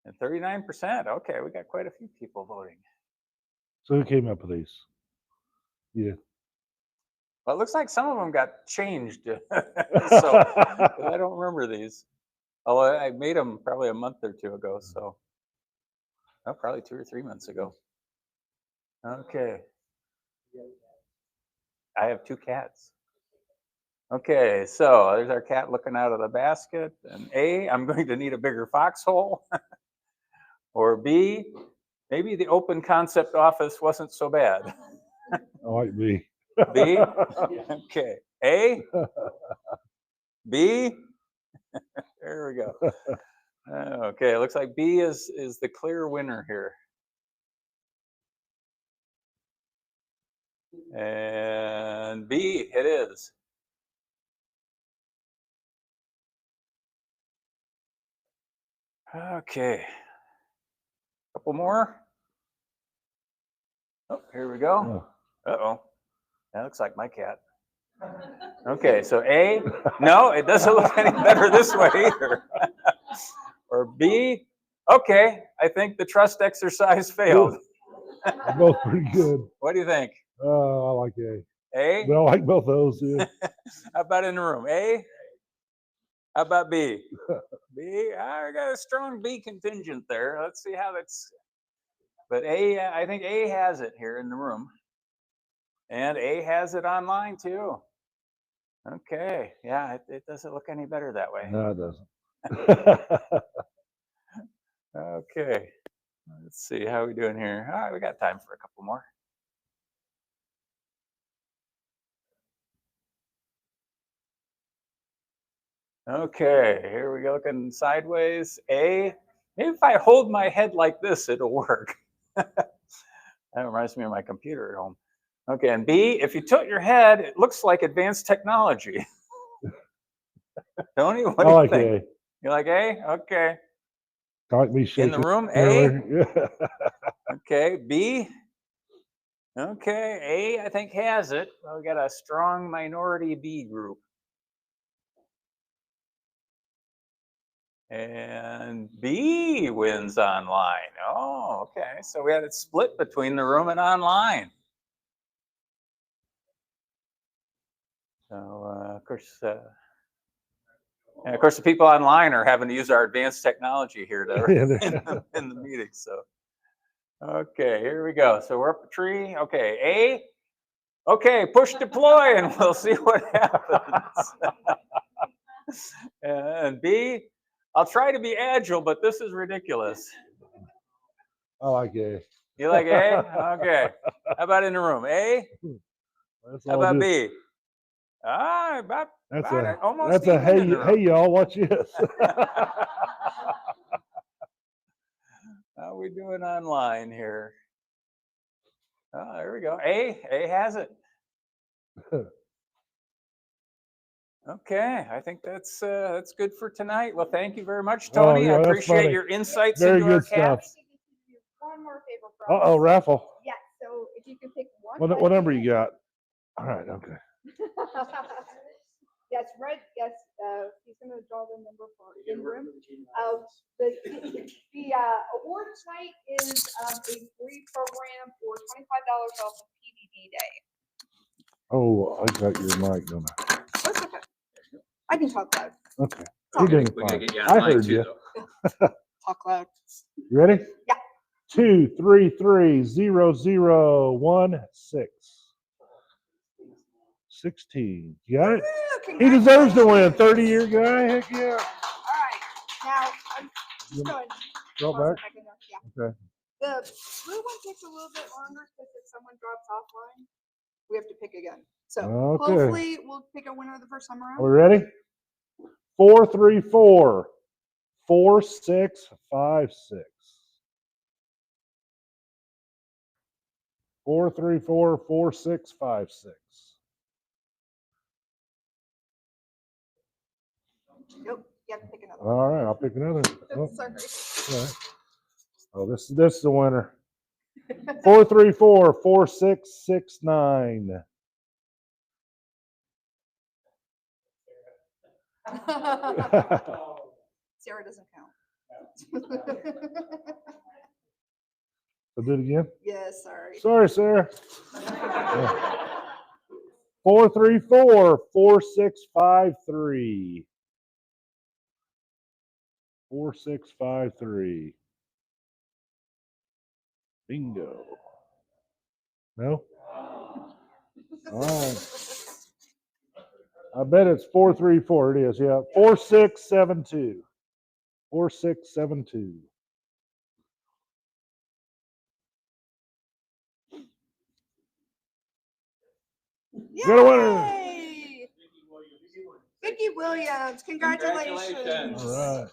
And 39%. Okay, we got quite a few people voting. So who came up with these? Yeah. Well, it looks like some of them got changed. So I don't remember these. Although I made them probably a month or two ago, so probably 2 or 3 months ago. Okay. I have 2 cats. Okay, so there's our cat looking out of the basket. And A, I'm going to need a bigger foxhole. Or B, maybe the open concept office wasn't so bad. I like B. B? Okay. A? B? There we go. Okay, it looks like B is the clear winner here. And B, it is. Okay. Couple more. Oh, here we go. Uh-oh. That looks like my cat. Okay, so A, no, it doesn't look any better this way either. Or B, okay, I think the trust exercise failed. They're both pretty good. What do you think? I like A. A? But I like both those, yeah. How about in the room? A? How about B? B? I got a strong B contingent there. Let's see how that's. But A, I think A has it here in the room. And A has it online too. Okay, yeah, it doesn't look any better that way. No, it doesn't. Okay, let's see how we doing here. All right, we got time for a couple more. Okay, here we go, looking sideways. A, maybe if I hold my head like this, it'll work. That reminds me of my computer at home. Okay, and B, if you tilt your head, it looks like advanced technology. Tony, what do you think? A. You like A? Okay. I like me shaking. In the room, A. A? Okay, B? Okay, A, I think has it. Well, we got a strong minority B group. And B wins online. Oh, okay. So we had it split between the room and online. So, of course, the people online are having to use our advanced technology here in the meeting. So, okay, here we go. So we're up a tree. Okay, A. Okay, push deploy, and we'll see what happens. And B. I'll try to be agile, but this is ridiculous. I like A. You like A? Okay. How about in the room? A? That's How all about good. B? Ah, about That's it, a, almost that's a, even hey, in a hey, row. y'all, watch this. How we doing online here? Oh, there we go. A has it. Okay, I think that's good for tonight. Well, thank you very much, Oh, Tony. yeah, I that's appreciate funny. your insights Very into our good stuff. cats. One more favor from us. Uh-oh, raffle. Yeah, so if you could pick one. What number you got? All right, okay. Yes, Red, yes, he's gonna draw the number for in room. The award tonight is a free program for $25 off of PDD Day. Oh, I got your mic, don't I? That's okay. I can talk loud. Okay. Talk, You're doing We gotta fine. get you on I mic heard too, you. though. talk loud. You ready? Yeah. 2330016. 16. You got it? Woo, He deserves to win. congratulations. 30-year guy. Heck yeah. All right, now, I'm just going. Draw Pause back. a second, yeah. Okay. The blue one takes a little bit longer because if someone drops offline, we have to pick again. So Okay. hopefully we'll pick a winner the first time Are we around. ready? 434 4656. 434 4656. Nope, you have to pick another one. All right, I'll pick another. Oh, Sorry. all right. Oh, this is the winner. 434 4669. Sarah doesn't count. I'll do it again. Yes, sorry. Sorry, Sarah. 434 4653. 4653. Bingo. No? All right. I bet it's 434. It is, yeah. 4672. 4672. Got a winner. Yay! Vicki Williams, congratulations. All right.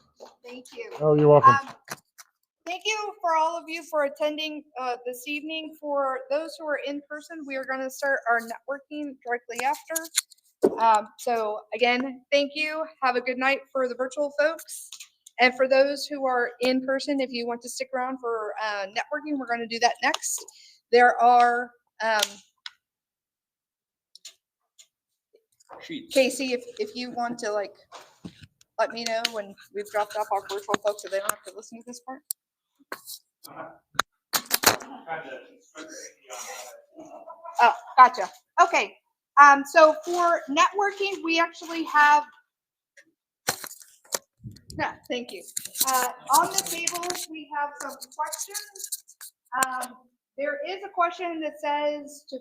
Thank you. Oh, you're welcome. Thank you for all of you for attending this evening. For those who are in person, we are going to start our networking directly after. So again, thank you. Have a good night for the virtual folks. And for those who are in person, if you want to stick around for networking, we're going to do that next. There are, Sheets. Casey, if you want to like, let me know when we've dropped off our virtual folks so they don't have to listen to this part. Oh, gotcha. Okay. So for networking, we actually have. No, thank you. On the table, we have some questions. There is a question that says to